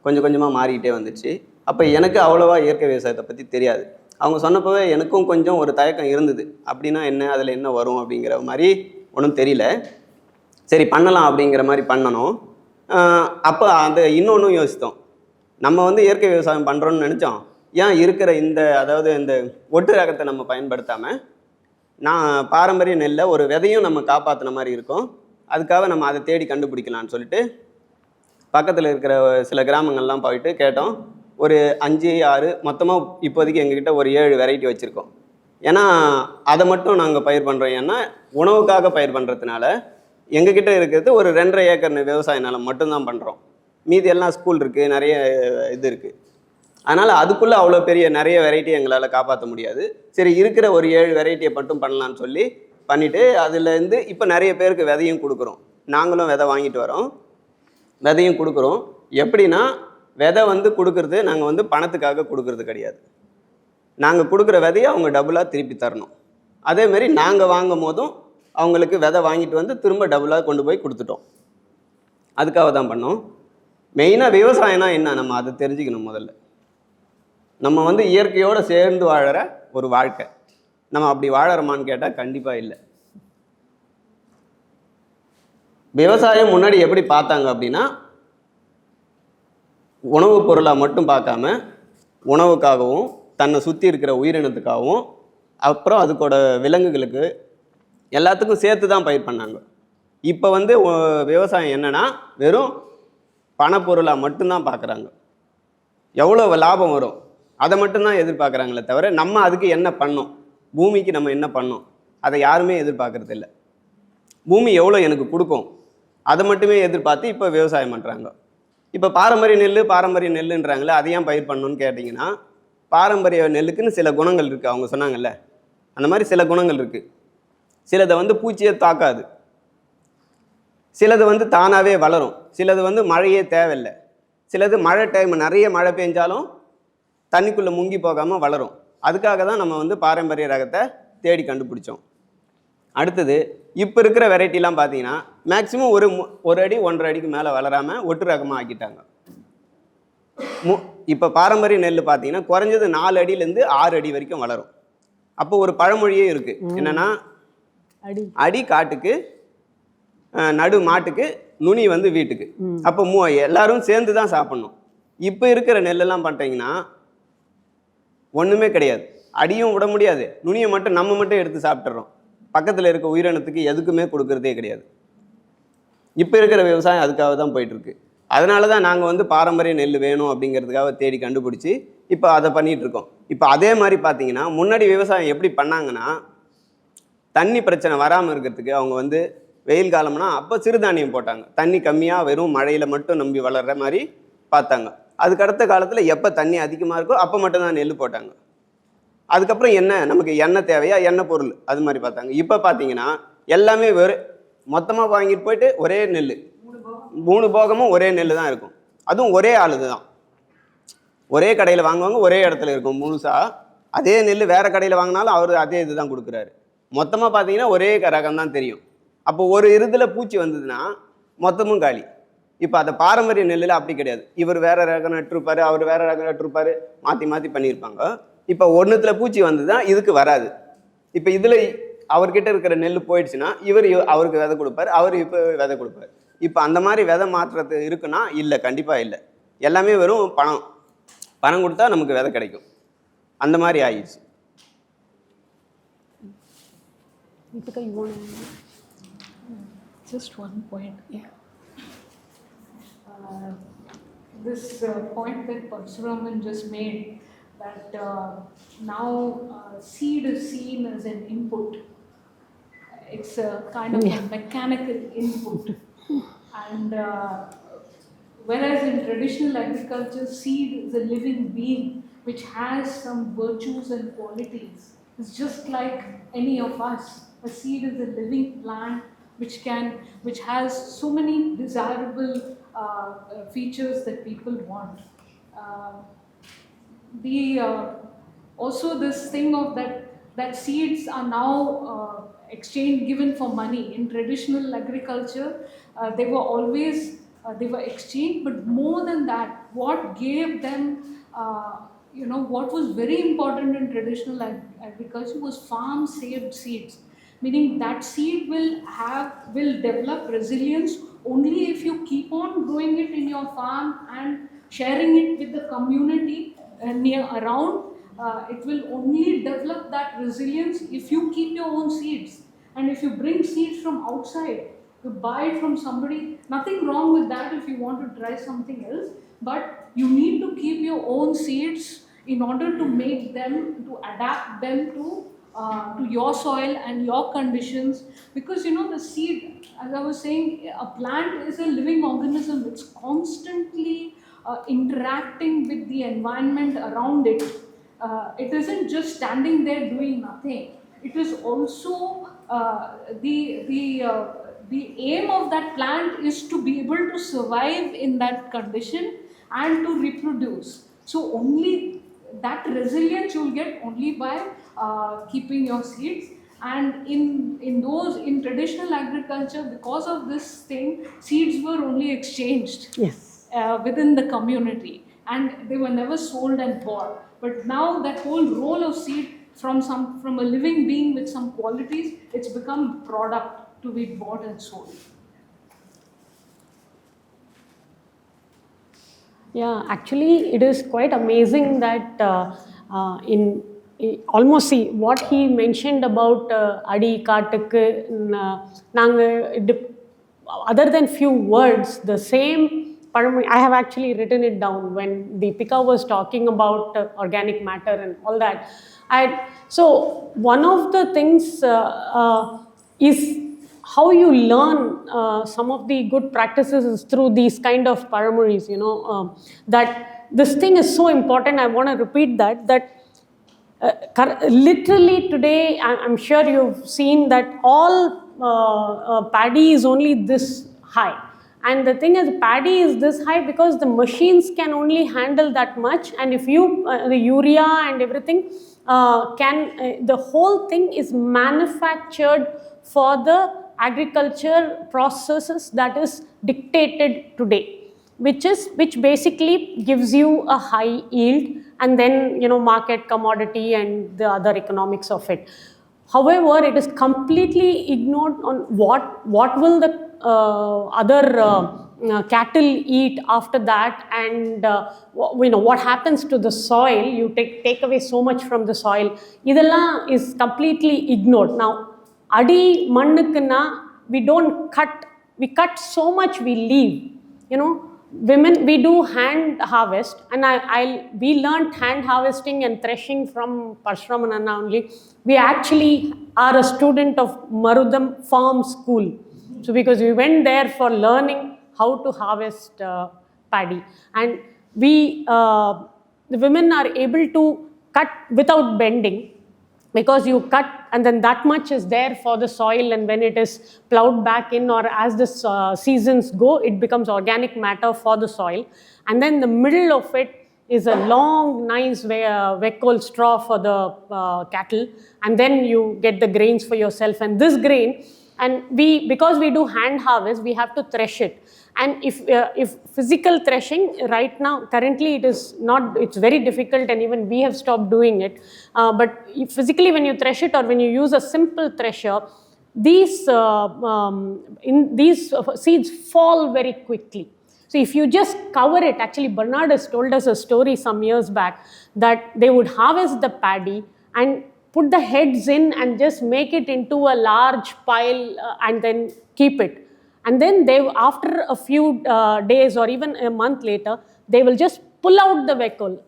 கொஞ்சம் கொஞ்சமாக மாறிக்கிட்டே வந்துச்சு. அப்போ எனக்கு அவ்வளோவா இயற்கை விவசாயத்தை பற்றி தெரியாது. அவங்க சொன்னப்போவே எனக்கும் கொஞ்சம் ஒரு தயக்கம் இருந்தது. அப்படின்னா என்ன, அதில் என்ன வரும் அப்படிங்கிற மாதிரி ஒன்றும் தெரியல. சரி பண்ணலாம் அப்படிங்கிற மாதிரி பண்ணணும். அப்போ அந்த இன்னொன்றும் யோசித்தோம், நம்ம வந்து இயற்கை விவசாயம் பண்ணுறோன்னு நினச்சோம். ஏன் இருக்கிற அதாவது இந்த ஒட்டு ரகத்தை நம்ம பயன்படுத்தாமல் நான் பாரம்பரிய நெல்லை ஒரு விதையும் நம்ம காப்பாற்றின மாதிரி இருக்கும், அதுக்காக நம்ம அதை தேடி கண்டுபிடிக்கலான்னு சொல்லிட்டு பக்கத்தில் இருக்கிற சில கிராமங்கள்லாம் போயிட்டு கேட்டோம். ஒரு 5, 6 மொத்தமாக இப்போதைக்கு எங்ககிட்ட ஒரு 7 வெரைட்டி வச்சுருக்கோம். ஏன்னா அதை மட்டும் நாங்கள் பயிர் பண்ணுறோம். ஏன்னா உணவுக்காக பயிர் பண்ணுறதுனால எங்ககிட்ட இருக்கிறது ஒரு 2.5 ஏக்கர் விவசாய நிலம் மட்டும்தான் பண்ணுறோம். மீதி எல்லாம் ஸ்கூல் இருக்குது, நிறைய இது இருக்குது. அதனால் அதுக்குள்ளே அவ்வளோ பெரிய நிறைய வெரைட்டி எங்களால் காப்பாற்ற முடியாது. சரி, இருக்கிற ஒரு 7 வெரைட்டியை மட்டும் பண்ணலான்னு சொல்லி பண்ணிவிட்டு அதுலேருந்து இப்போ நிறைய பேருக்கு விதையும் கொடுக்குறோம். நாங்களும் விதை வாங்கிட்டு வரோம், விதையும் கொடுக்குறோம். எப்படின்னா விதை வந்து கொடுக்குறது நாங்கள் வந்து பணத்துக்காக கொடுக்குறது கிடையாது. நாங்கள் கொடுக்குற விதையை அவங்க டபுளாக திருப்பி தரணும். அதேமாரி நாங்கள் வாங்கும் போதும் அவங்களுக்கு விதை வாங்கிட்டு வந்து திரும்ப டபுளாக கொண்டு போய் கொடுத்துட்டோம். அதுக்காக தான் பண்ணோம். மெயினாக விவசாயம்னா என்ன, நம்ம அதை தெரிஞ்சுக்கணும். முதல்ல நம்ம வந்து இயற்கையோடு சேர்ந்து வாழற ஒரு வாழ்க்கை. நம்ம அப்படி வாழறோமான்னு கேட்டால் கண்டிப்பாக இல்லை. விவசாயம் முன்னாடி எப்படி பார்த்தாங்க அப்படின்னா, உணவுப் பொருளாக மட்டும் பார்க்காம உணவுக்காகவும் தன்னை சுற்றி இருக்கிற உயிரினத்துக்காகவும் அப்புறம் அதுக்கோட விலங்குகளுக்கு எல்லாத்துக்கும் சேர்த்து தான் பயிர் பண்ணாங்க. இப்போ வந்து விவசாயம் என்னென்னா வெறும் பணப்பொருளாக மட்டும்தான் பார்க்குறாங்க. எவ்வளோ லாபம் வரும் அதை மட்டும்தான் எதிர்பார்க்குறாங்களே தவிர நம்ம அதுக்கு என்ன பண்ணோம், பூமிக்கு நம்ம என்ன பண்ணோம், அதை யாருமே எதிர்பார்க்குறது இல்லை. பூமி எவ்வளோ எனக்கு கொடுக்கும் அதை மட்டுமே எதிர்பார்த்து இப்போ விவசாயம் பண்ணுறாங்க. இப்போ பாரம்பரிய நெல்லுன்றாங்களே, அதை ஏன் பயிர் பண்ணணும்னு கேட்டிங்கன்னா, பாரம்பரிய நெல்லுக்குன்னு சில குணங்கள் இருக்குது. அவங்க சொன்னாங்கல்ல, அந்த மாதிரி சில குணங்கள் இருக்குது. சிலதை வந்து பூச்சியை தாக்காது, சிலது வந்து தானாகவே வளரும், சிலது வந்து மழையே தேவையில்லை, சிலது மழை டைம் நிறைய மழை பெஞ்சாலும் தண்ணிக்குள்ளே முங்கி போகாமல் வளரும். அதுக்காக தான் நம்ம வந்து பாரம்பரிய ரகத்தை தேடி கண்டுபிடிச்சோம். அடுத்தது இப்போ இருக்கிற வெரைட்டிலாம் பார்த்தீங்கன்னா மேக்ஸிமம் ஒரு அடி 1.5 அடிக்கு மேலே வளராமல் ஒட்டு ரகமாக ஆக்கிட்டாங்க. இப்போ பாரம்பரிய நெல் பார்த்தீங்கன்னா குறைஞ்சது 4 அடியிலேருந்து 6 அடி வரைக்கும் வளரும். அப்போ ஒரு பழமொழியே இருக்குது, என்னென்னா அடி காட்டுக்கு, நடு மாட்டுக்கு, நுனி வந்து வீட்டுக்கு. அப்போ எல்லாரும் சேர்ந்து தான் சாப்பிட்ணும். இப்போ இருக்கிற நெல்லெல்லாம் பண்ணிட்டீங்கன்னா ஒன்றுமே கிடையாது, அடியும் விட முடியாது, நுனியை மட்டும் நம்ம மட்டும் எடுத்து சாப்பிட்றோம். பக்கத்தில் இருக்க உயிரினத்துக்கு எதுக்குமே கொடுக்கறதே கிடையாது. இப்போ இருக்கிற விவசாயம் அதுக்காக தான் போயிட்டுருக்கு. அதனால தான் நாங்கள் வந்து பாரம்பரிய நெல் வேணும் அப்படிங்கிறதுக்காக தேடி கண்டுபிடிச்சி இப்போ அதை பண்ணிகிட்ருக்கோம். இப்போ அதே மாதிரி பார்த்தீங்கன்னா முன்னாடி விவசாயம் எப்படி பண்ணாங்கன்னா, தண்ணி பிரச்சனை வராமல் இருக்கிறதுக்கு அவங்க வந்து வெயில் காலம்னா அப்போ சிறுதானியம் போட்டாங்க. தண்ணி கம்மியாக வெறும் மழையில் மட்டும் நம்பி வளர்கிற மாதிரி பார்த்தாங்க. அதுக்கு அடுத்த காலத்தில் எப்போ தண்ணி அதிகமாக இருக்கோ அப்போ மட்டும்தான் நெல் போட்டாங்க. அதுக்கப்புறம் என்ன, நமக்கு எண்ணெய் தேவையா, எண்ணெய் பொருள், அது மாதிரி பார்த்தாங்க. இப்போ பார்த்தீங்கன்னா எல்லாமே மொத்தமாக வாங்கிட்டு போயிட்டு ஒரே நெல், 3 போகமும் ஒரே நெல் தான் இருக்கும். அதுவும் ஒரே ஆளுது தான், ஒரே கடையில் வாங்குவாங்க, ஒரே இடத்துல இருக்கும் முழுசாக. அதே நெல் வேறு கடையில் வாங்கினாலும் அவர் அதே இது தான் கொடுக்குறாரு. மொத்தமாக பார்த்தீங்கன்னா ஒரே ரகம் தான் தெரியும். அப்போ ஒரு இதில் பூச்சி வந்ததுன்னா மொத்தமும் காலி. இப்போ அந்த பாரம்பரிய நெல்லில் அப்படி கிடையாது. இவர் வேற ரகம் நட்டுருப்பாரு, அவர் வேற ரகம் நட்டுருப்பாரு, மாற்றி மாற்றி பண்ணியிருப்பாங்க. இப்போ ஒன்றுத்தில் பூச்சி வந்து தான் இதுக்கு வராது. இப்போ இதில் அவர்கிட்ட இருக்கிற நெல் போயிடுச்சுன்னா அவருக்கு விதை கொடுப்பாரு, அவர் இப்போ விதை கொடுப்பாரு. இப்போ அந்த மாதிரி விதை மாற்றுறது இருக்குன்னா இல்லை, கண்டிப்பாக இல்லை. எல்லாமே வெறும் பணம் கொடுத்தா நமக்கு விதை கிடைக்கும், அந்த மாதிரி ஆயிடுச்சு. Just one point. Yeah. This point that Parasuraman just made, that now seed is seen as an input. It's a kind of a mechanical input. And whereas in traditional agriculture, seed is a living being which has some virtues and qualities. It's just like any of us. A seed is a living plant which has so many desirable features that people want. Also this thing of that seeds are now given for money. In traditional agriculture, they were always they were exchanged, but more than that, what gave them what was very important in traditional agriculture was farm saved seeds. Meaning that seed will develop resilience only if you keep on growing it in your farm and sharing it with the community near around. It will only develop that resilience if you keep your own seeds. And if you bring seeds from outside, you buy it from somebody, nothing wrong with that if you want to try something else, but you need to keep your own seeds in order to make them, to adapt them to your soil and your conditions. Because the seed, as I was saying, a plant is a living organism. It's constantly interacting with the environment around it. It isn't just standing there doing nothing. It is also the aim of that plant is to be able to survive in that condition and to reproduce. So only that resilience you'll get only by keeping your seeds. And in traditional agriculture, because of this thing, seeds were only exchanged within the community, and they were never sold and bought. But now that whole role of seed from a living being with some qualities, it's become product to be bought and sold. Yeah, actually it is quite amazing that almost see what he mentioned about adi kaatukku naanga other than few words, the same I have actually written it down when Deepika was talking about organic matter and all that. So one of the things is how you learn some of the good practices is through these kind of paramuris, that this thing is so important. I want to repeat that literally today, I'm sure you've seen that all paddy is only this high. And the thing is, paddy is this high because the machines can only handle that much. And if you, the urea and everything, the whole thing is manufactured for the agriculture processes that is dictated today, which basically gives you a high yield, and then market commodity and the other economics of it. However, it is completely ignored on what will the other cattle eat after that, and what happens to the soil. You take away so much from the soil. Idella is completely ignored. Now adi mannukna we don't cut, we cut so much, we leave. Women, we do hand harvest, and we learned hand harvesting and threshing from Parasuraman Anna only. We actually are a student of Marudam Farm School. So because we went there for learning how to harvest paddy, and the women are able to cut without bending, because you cut and then that much is there for the soil, and when it is plowed back in or as the seasons go, it becomes organic matter for the soil. And then the middle of it is a long nice Vekol straw for the cattle, and then you get the grains for yourself. And this grain, And because we do hand harvest, we have to thresh it. And if physical threshing right now, currently it is not, it's very difficult, and even we have stopped doing it. But physically, when you thresh it or when you use a simple thresher, these seeds fall very quickly. So if you just cover it, actually Bernard has told us a story some years back that they would harvest the paddy and put the heads in and just make it into a large pile and then keep it. And then after a few days or even a month later, they will just pull out the vehicle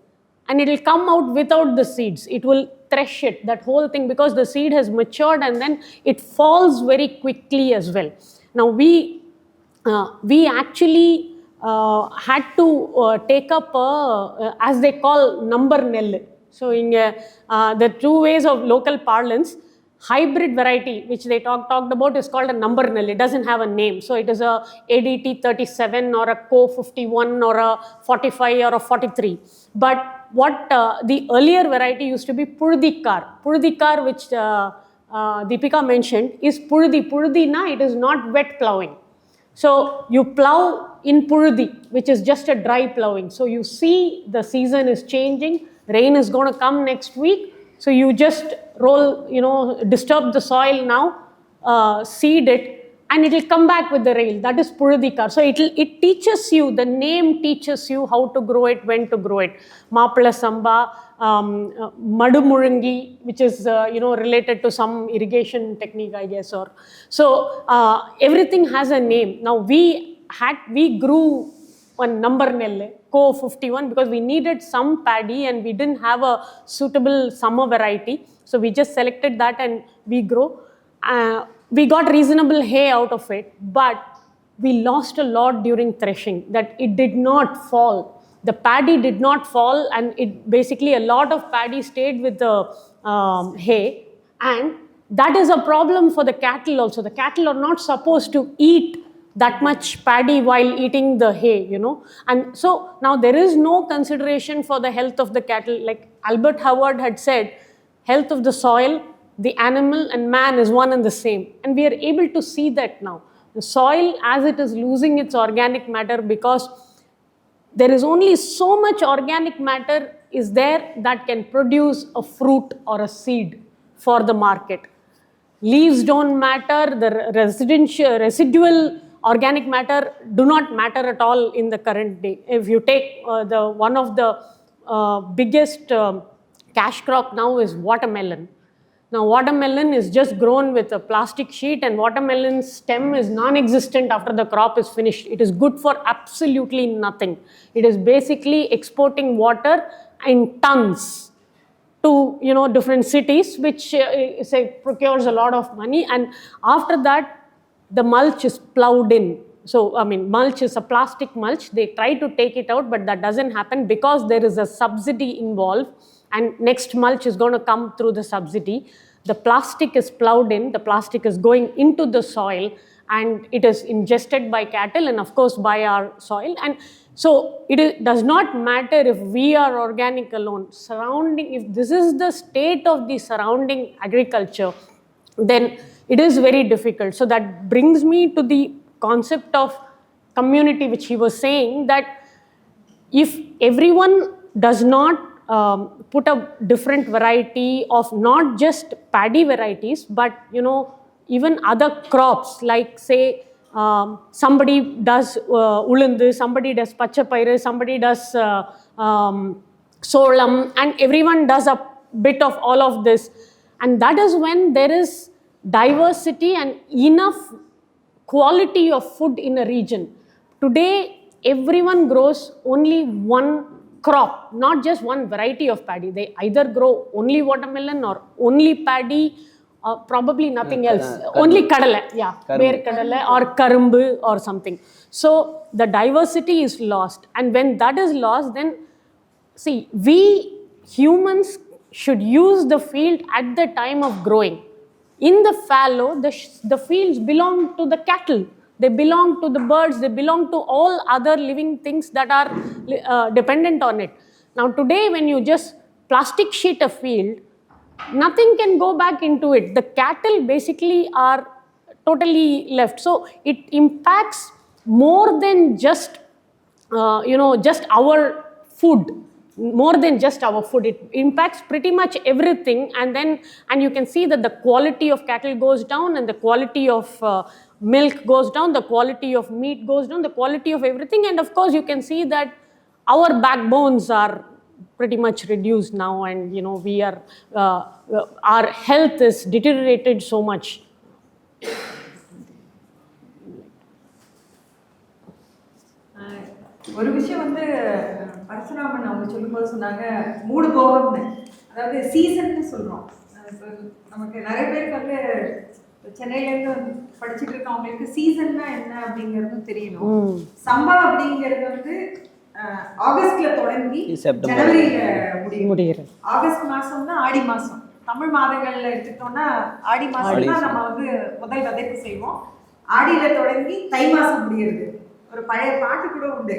and it will come out without the seeds. It will thresh it, that whole thing, because the seed has matured and then it falls very quickly as well. Now we actually had to take up as they call number nell. So in the two ways of local parlance, hybrid variety which they talked about is called a number nell. It doesn't have a name. So it is a ADT 37 or a Co 51 or a 45 or a 43. But what the earlier variety used to be Purdikar. Purdikar, which Deepika mentioned, is Purdi na, it is not wet ploughing. So you plough in Purdi, which is just a dry ploughing. So you see the season is changing, rain is going to come next week. So you just roll, disturb the soil now, seed it, and it will come back with the rain. That is Purudikar. So it teaches you, the name teaches you how to grow it, when to grow it. Mapala Samba, Madumurangi, which is related to some irrigation technique, I guess. So everything has a name. Now we grew one number nelle, Co 51, because we needed some paddy and we didn't have a suitable summer variety. So we just selected that and we grow. We got reasonable hay out of it, but we lost a lot during threshing, that it did not fall. The paddy did not fall, and it basically a lot of paddy stayed with the hay, and that is a problem for the cattle also. The cattle are not supposed to eat that much paddy while eating the hay, And so now there is no consideration for the health of the cattle. Like Albert Howard had said, health of the soil, the animal and man is one and the same. And we are able to see that now. The soil, as it is losing its organic matter, because there is only so much organic matter is there that can produce a fruit or a seed for the market. Leaves don't matter, the residual organic matter do not matter at all in the current day. If you take one of the biggest cash crop now is watermelon. Now watermelon is just grown with a plastic sheet, and watermelon stem is non-existent after the crop is finished. It is good for absolutely nothing. It is basically exporting water in tons to different cities, which procures a lot of money, and after that the mulch is ploughed in. So mulch is a plastic mulch. They try to take it out, but that doesn't happen because there is a subsidy involved, and next mulch is going to come through the subsidy. The plastic is ploughed in, the plastic is going into the soil, and it is ingested by cattle and of course by our soil. And so does not matter if we are organic alone. If this is the state of the surrounding agriculture, then it is very difficult. So that brings me to the concept of community, which he was saying, that if everyone does not put a different variety of not just paddy varieties, but even other crops, like say somebody does ulandu, somebody does pachapairu, somebody does solam, and everyone does a bit of all of this, and that is when there is diversity and enough quality of food in a region. Today everyone grows only one crop, not just one variety of paddy. They either grow only watermelon or only paddy, or probably nothing else. Only kadala, ver kadala or karumbu or something. So the diversity is lost, and when that is lost, then see, we humans should use the field at the time of growing. In the fallow, the fields belong to the cattle. They belong to the birds, they belong to all other living things that are dependent on it. Now today, when you just plastic sheet a field, nothing can go back into it. The cattle basically are totally left. So it impacts more than just just our food, more than just our food. It impacts pretty much everything. And you can see that the quality of cattle goes down, and the quality of milk goes down, the quality of meat goes down, the quality of everything. And of course you can see that our backbones are pretty much reduced now, and we are our health is deteriorated so much. ஒரு விஷயம் வந்து பரசுராமன் அவங்க சொல்லும்போது சொன்னாங்க, மூடு போகம்னு. அதாவது சீசன்னு சொல்கிறோம். இப்போ நமக்கு நிறைய பேருக்கு வந்து சென்னையிலேருந்து படிச்சுட்டு இருக்கவங்களுக்கு சீசன்னா என்ன அப்படிங்கிறதும் தெரியணும். சம்பா அப்படிங்கிறது வந்து ஆகஸ்ட்ல தொடங்கி ஜனவரியில முடியும். ஆகஸ்ட் மாசம்னா ஆடி மாசம். தமிழ் மாதங்கள்ல எடுத்துட்டோம்னா ஆடி மாசம் தான் நம்ம வந்து முதல் விதைப்பு செய்வோம். ஆடியில தொடங்கி தை மாசம் முடியுது. ஒரு பழைய பாட்டு கூட உண்டு,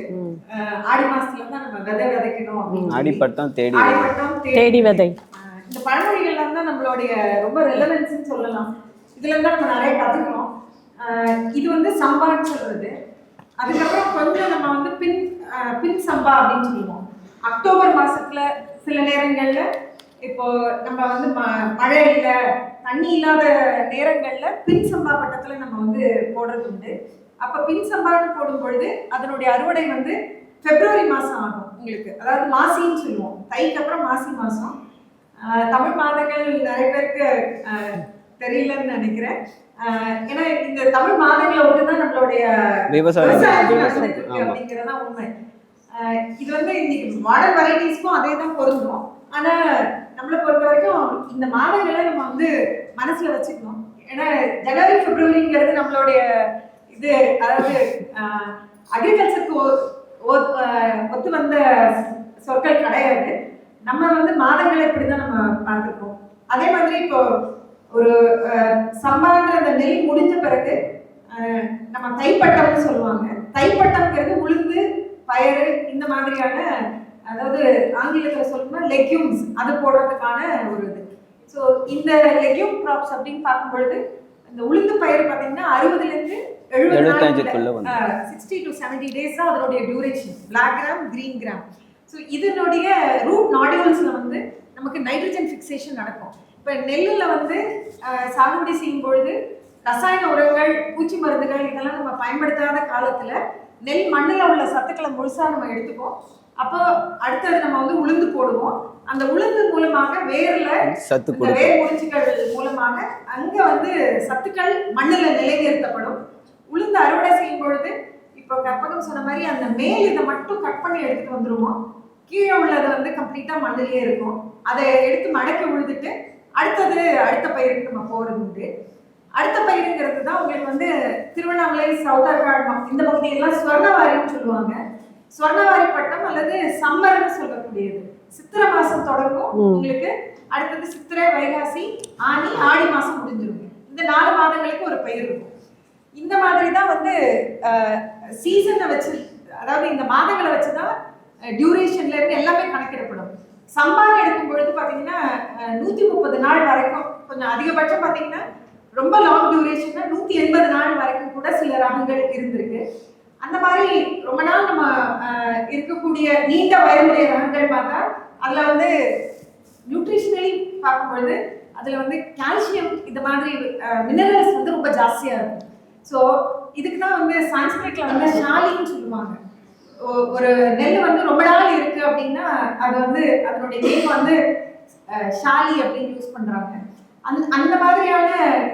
ஆடி மாசத்துல தான் நம்ம விதை விதைக்கணும் அப்படின்னு. ஆடிப்பட்டம் தேடி விதை. இந்த பழமொழிகள்லாம் தான் நம்மளுடைய ரொம்ப ரெலவென்ஸ்ன்னு சொல்லலாம். இதுல இருந்தா நம்ம நிறைய கத்துக்கணும். இது வந்து சம்பான்னு சொல்றது. அதுக்கப்புறம் கொஞ்சம் நம்ம வந்து பின் சம்பா அப்படின்னு சொல்லுவோம். அக்டோபர் மாசத்துல சில நேரங்கள்ல இப்போ நம்ம வந்து மழை இல்லை, தண்ணி இல்லாத நேரங்கள்ல பின் சம்பா பட்டத்துல நம்ம வந்து போடுறது உண்டு. அப்ப பின் சம்பான்னு போடும் பொழுது அதனுடைய அறுவடை வந்து பிப்ரவரி மாசம் ஆகும் உங்களுக்கு. அதாவது மாசின்னு சொல்லுவோம். தைக்கு அப்புறம் மாசி மாசம். தமிழ் மாதங்கள் நிறைய பேருக்கு தெரியலன்னு நினைக்கிறேன். ஏன்னா இந்த தமிழ் மாதங்களை ஒன்றுதான் நம்மளுடைய அப்படிங்கிறதா உண்மை. இது வந்து இன்னைக்கு மாடர்ன் வெரைட்டிஸ்க்கும் அதே தான் பொருந்தும். ஆனா நம்மளை பொறுத்த வரைக்கும் இந்த மாதங்களை நம்ம வந்து மனசுல வச்சுக்கணும். ஏன்னா ஜனவரி பிப்ரவரிங்கிறது நம்மளுடைய இது, அதாவது அக்ரிகல்ச்சருக்கு ஒத்து வந்த சொற்கள் கிடையாது. நம்ம வந்து மாதங்களை இப்படிதான் நம்ம பார்த்துருக்கோம். அதே மாதிரி இப்போ ஒரு சம்பான்ற அந்த நெல் முடிஞ்ச பிறகு நம்ம தைப்பட்டம்னு சொல்லுவாங்க. தைப்பட்டம்ங்கிறது உளுந்து, பயறு இந்த மாதிரியான, அதாவது ஆங்கிலத்தில் சொல்லணும்னா லெக்யூம்ஸ், அது போடுறதுக்கான ஒரு இது. ஸோ இந்த லெக்யூம் க்ராப்ஸ் அப்படின்னு பார்க்கும்பொழுது இந்த உளுந்து பயிர் பார்த்தீங்கன்னா 60லேருந்து 60 to 70 டேஸ் தான் அதனுடைய duration. Black gram, green gram. So இதனுடைய ரூட் நாடியூல்ஸ்ல வந்து நமக்கு நைட்ரஜன் ஃபிக்சேஷன் நடக்கும். இப்போ நெல்லில் வந்து சாகுபடி செய்யும் பொழுது ரசாயன உரங்கள், பூச்சி மருந்துகள் இதெல்லாம் நம்ம பயன்படுத்தாத காலத்துல நெல் மண்ணில் உள்ள சத்துக்களை முழுசா நம்ம எடுத்துப்போம். அப்போ அடுத்தது நம்ம வந்து உளுந்து போடுவோம். அந்த உளுந்து மூலமாக வேர்ல வேர் முடிச்சுகள் மூலமாக அங்க வந்து சத்துக்கள் மண்ணில் நிலைநிறுத்தப்படும். உளுந்து அறுவடை செய்யும் பொழுது இப்போ கற்பகம் சொன்ன மாதிரி அந்த மேல் இதை மட்டும் கட் பண்ணி எடுத்துட்டு வந்துருவோம். கீழே உள்ளது வந்து கம்ப்ளீட்டா மண்ணிலேயே இருக்கும். அதை எடுத்து மடக்கி உழுதுட்டு அடுத்த பயிருக்கு நம்ம போறது உண்டு. அடுத்த பயிருங்கிறது தான் உங்களுக்கு வந்து திருவண்ணாமலை, சவுத்தார்காடு இந்த பகுதியெல்லாம் ஸ்வர்ணவாரின்னு சொல்லுவாங்க. ஸ்வர்ணவாரி பட்டம் அல்லது சம்மர்னு சொல்லக்கூடியது. சித்திரை மாசம் தொடங்கும் உங்களுக்கு. அடுத்தது சித்திரை, வைகாசி, ஆனி, ஆடி மாசம் முடிஞ்சிருங்க. இந்த 4 மாதங்களுக்கு ஒரு பயிர் இருக்கும். இந்த மாதிரி தான் வந்து சீசனை வச்சு, அதாவது இந்த மாதங்களை வச்சுதான் டியூரேஷன்ல இருந்து எல்லாமே கணக்கிடப்படும். சம்பான்னு எடுக்கும் பொழுது பார்த்தீங்கன்னா 130 நாள் வரைக்கும், கொஞ்சம் அதிகபட்சம் பார்த்தீங்கன்னா ரொம்ப லாங் டியூரேஷன்னா 180 நாள் வரைக்கும் கூட சில ரகங்கள் இருந்திருக்கு. அந்த மாதிரி ரொம்ப நாள் நம்ம இருக்கக்கூடிய நீண்ட வயதுடைய ரகங்கள் பார்த்தா அதுல வந்து நியூட்ரிஷனலி பார்க்கும்பொழுது அதுல வந்து கால்சியம் இந்த மாதிரி மினரல்ஸ் வந்து ரொம்ப ஜாஸ்தியா இருக்கும். ஸோ இதுக்கு தான் வந்து சான்ஸ்கிரிட்ல வந்து ஷாலின்னு சொல்லுவாங்க. ஒரு நெல் வந்து ரொம்ப நாள் இருக்கு அப்படின்னா அது வந்து அதனுடைய நேம் வந்து ஷாலி அப்படின்னு யூஸ் பண்றாங்க. அந்த மாதிரியான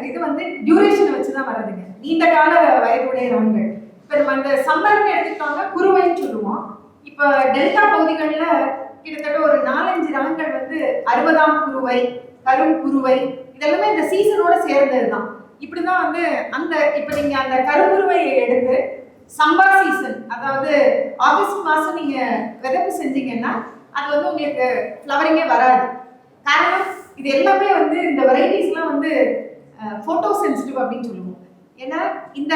இது வந்து டியூரேஷனை வச்சுதான் வர்றதுங்க, நீண்ட கால வயதுடைய ரகங்கள். இப்போ நம்ம அந்த சம்மர்னு எடுத்துக்கிட்டோம்னா குருவைன்னு சொல்லுவோம். இப்போ டெல்டா பகுதிகளில் கிட்டத்தட்ட ஒரு 4-5 ரகங்கள் வந்து 60ஆம் குருவை, கரும் குருவை, இதெல்லாமே இந்த சீசனோட சேர்ந்தது தான். இப்படிதான் வந்து அந்த இப்போ நீங்க அந்த கருங்குருவையை எடுத்து சம்பா சீசன், அதாவது ஆகஸ்ட் மாசம் நீங்க விதைப்பு செஞ்சீங்கன்னா அது வந்து உங்களுக்கு ஃப்ளவரிங்கே வராது. காரணம் இது எல்லாமே வந்து இந்த வெரைட்டிஸ்லாம் வந்து ஃபோட்டோ சென்சிட்டிவ் அப்படின்னு சொல்லுவோம். ஏன்னா இந்த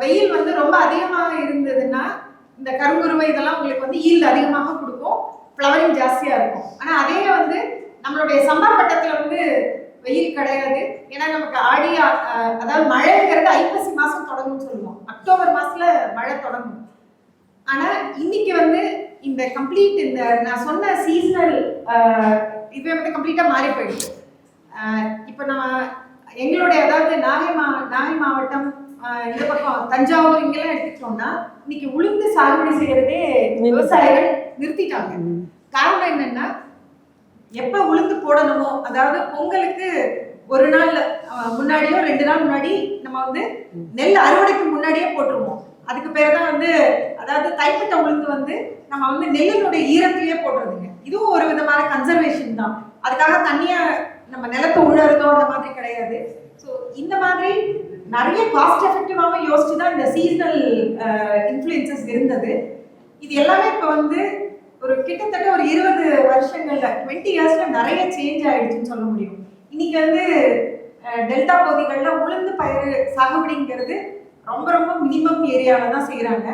வெயில் வந்து ரொம்ப அதிகமாக இருந்ததுன்னா இந்த கருங்குருவை இதெல்லாம் உங்களுக்கு வந்து ஈல்டு அதிகமாக கொடுக்கும், ஃப்ளவரிங் ஜாஸ்தியாக இருக்கும். ஆனால் அதே வந்து நம்மளுடைய சம்பா பட்டத்தில் வந்து வெயில் கிடையாது. ஏன்னா நமக்கு ஆடி அதாவது மழைங்கிறது ஐப்பசி மாசம் தொடங்கும்னு சொல்லுவோம். அக்டோபர் மாசத்துல மழை தொடங்கும். ஆனா இன்னைக்கு வந்து இந்த கம்ப்ளீட் இந்த நான் சொன்ன சீசனல் இது வந்து கம்ப்ளீட்டா மாறி போயிடுச்சு. இப்போ நம்ம எங்களுடைய அதாவது நாகை மாவட்டம் இந்த பக்கம் தஞ்சாவூர் இங்கெல்லாம் எடுத்துக்கிட்டோம்னா இன்னைக்கு உளுந்து சாகுபடி செய்யறதே விவசாயிகள் நிறுத்திட்டாங்க. காரணம் என்னன்னா எப்ப உளுந்து போடணுமோ அதாவது பொங்கலுக்கு ஒரு நாள் முன்னாடியோ 2 நாள் முன்னாடி நம்ம வந்து நெல் அறுவடைக்கு முன்னாடியே போட்டுருவோம். அதுக்கு பேர் தான் வந்து அதாவது தைப்பட்ட உளுந்து வந்து நம்ம வந்து நெல்லினுடைய ஈரத்திலேயே போடுறதுங்க. இதுவும் ஒரு விதமான கன்சர்வேஷன் தான். அதுக்காக தனியா நம்ம நிலத்தை உழறதோ அந்த மாதிரி கிடையாது. ஸோ இந்த மாதிரி நிறைய காஸ்ட் எஃபெக்டிவாகவும் யோசிச்சு தான் இந்த சீசனல் இன்ஃப்ளூயன்சஸ் இருந்தது. இது எல்லாமே இப்போ வந்து ஒரு கிட்டத்தட்ட ஒரு 20 வருஷங்கள்ல 20 இயர்ஸ்ல நிறைய சேஞ்ச் ஆயிடுச்சுன்னு சொல்ல முடியும். இன்னைக்கு வந்து டெல்டா பகுதிகளில் உளுந்து பயிர் சாகுபடிங்கிறது ரொம்ப ரொம்ப மினிமம் ஏரியாவில் தான் செய்கிறாங்க.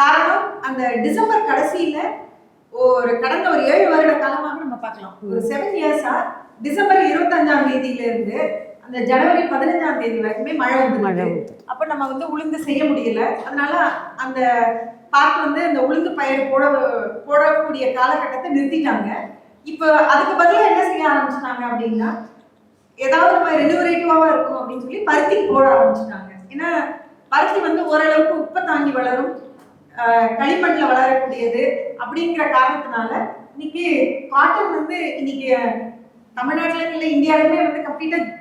காரணம் அந்த டிசம்பர் கடைசியில் கடந்த ஒரு 7 வருட காலமாக நம்ம பார்க்கலாம். ஒரு 7 இயர்ஸா டிசம்பர் 25ஆம் தேதியிலேருந்து அந்த ஜனவரி 15ஆம் தேதி வரைக்குமே மழை வந்து அப்போ நம்ம வந்து உளுந்து செய்ய முடியல. அதனால அந்த பார்ட் வந்து அந்த உளுந்து பயிர் போடக்கூடிய காலகட்டத்தை நிறுத்திட்டாங்க. இப்போ அதுக்கு பதிலாக என்ன செய்ய ஆரம்பிச்சிட்டாங்க அப்படின்னா ஏதாவது நம்ம ரெனுவரேட்டிவாக இருக்கும் அப்படின்னு சொல்லி பருத்தி போட ஆரம்பிச்சிட்டாங்க. ஏன்னா பருத்தி வந்து ஓரளவுக்கு உப்பை தாங்கி வளரும், களிமண்ணில் வளரக்கூடியது அப்படிங்கிற காரணத்தினால இன்னைக்கு காட்டன் வந்து இன்னைக்கு தமிழ்நாட்டில இல்லை இந்தியாவிலுமே வந்து கம்ப்ளீட்டாக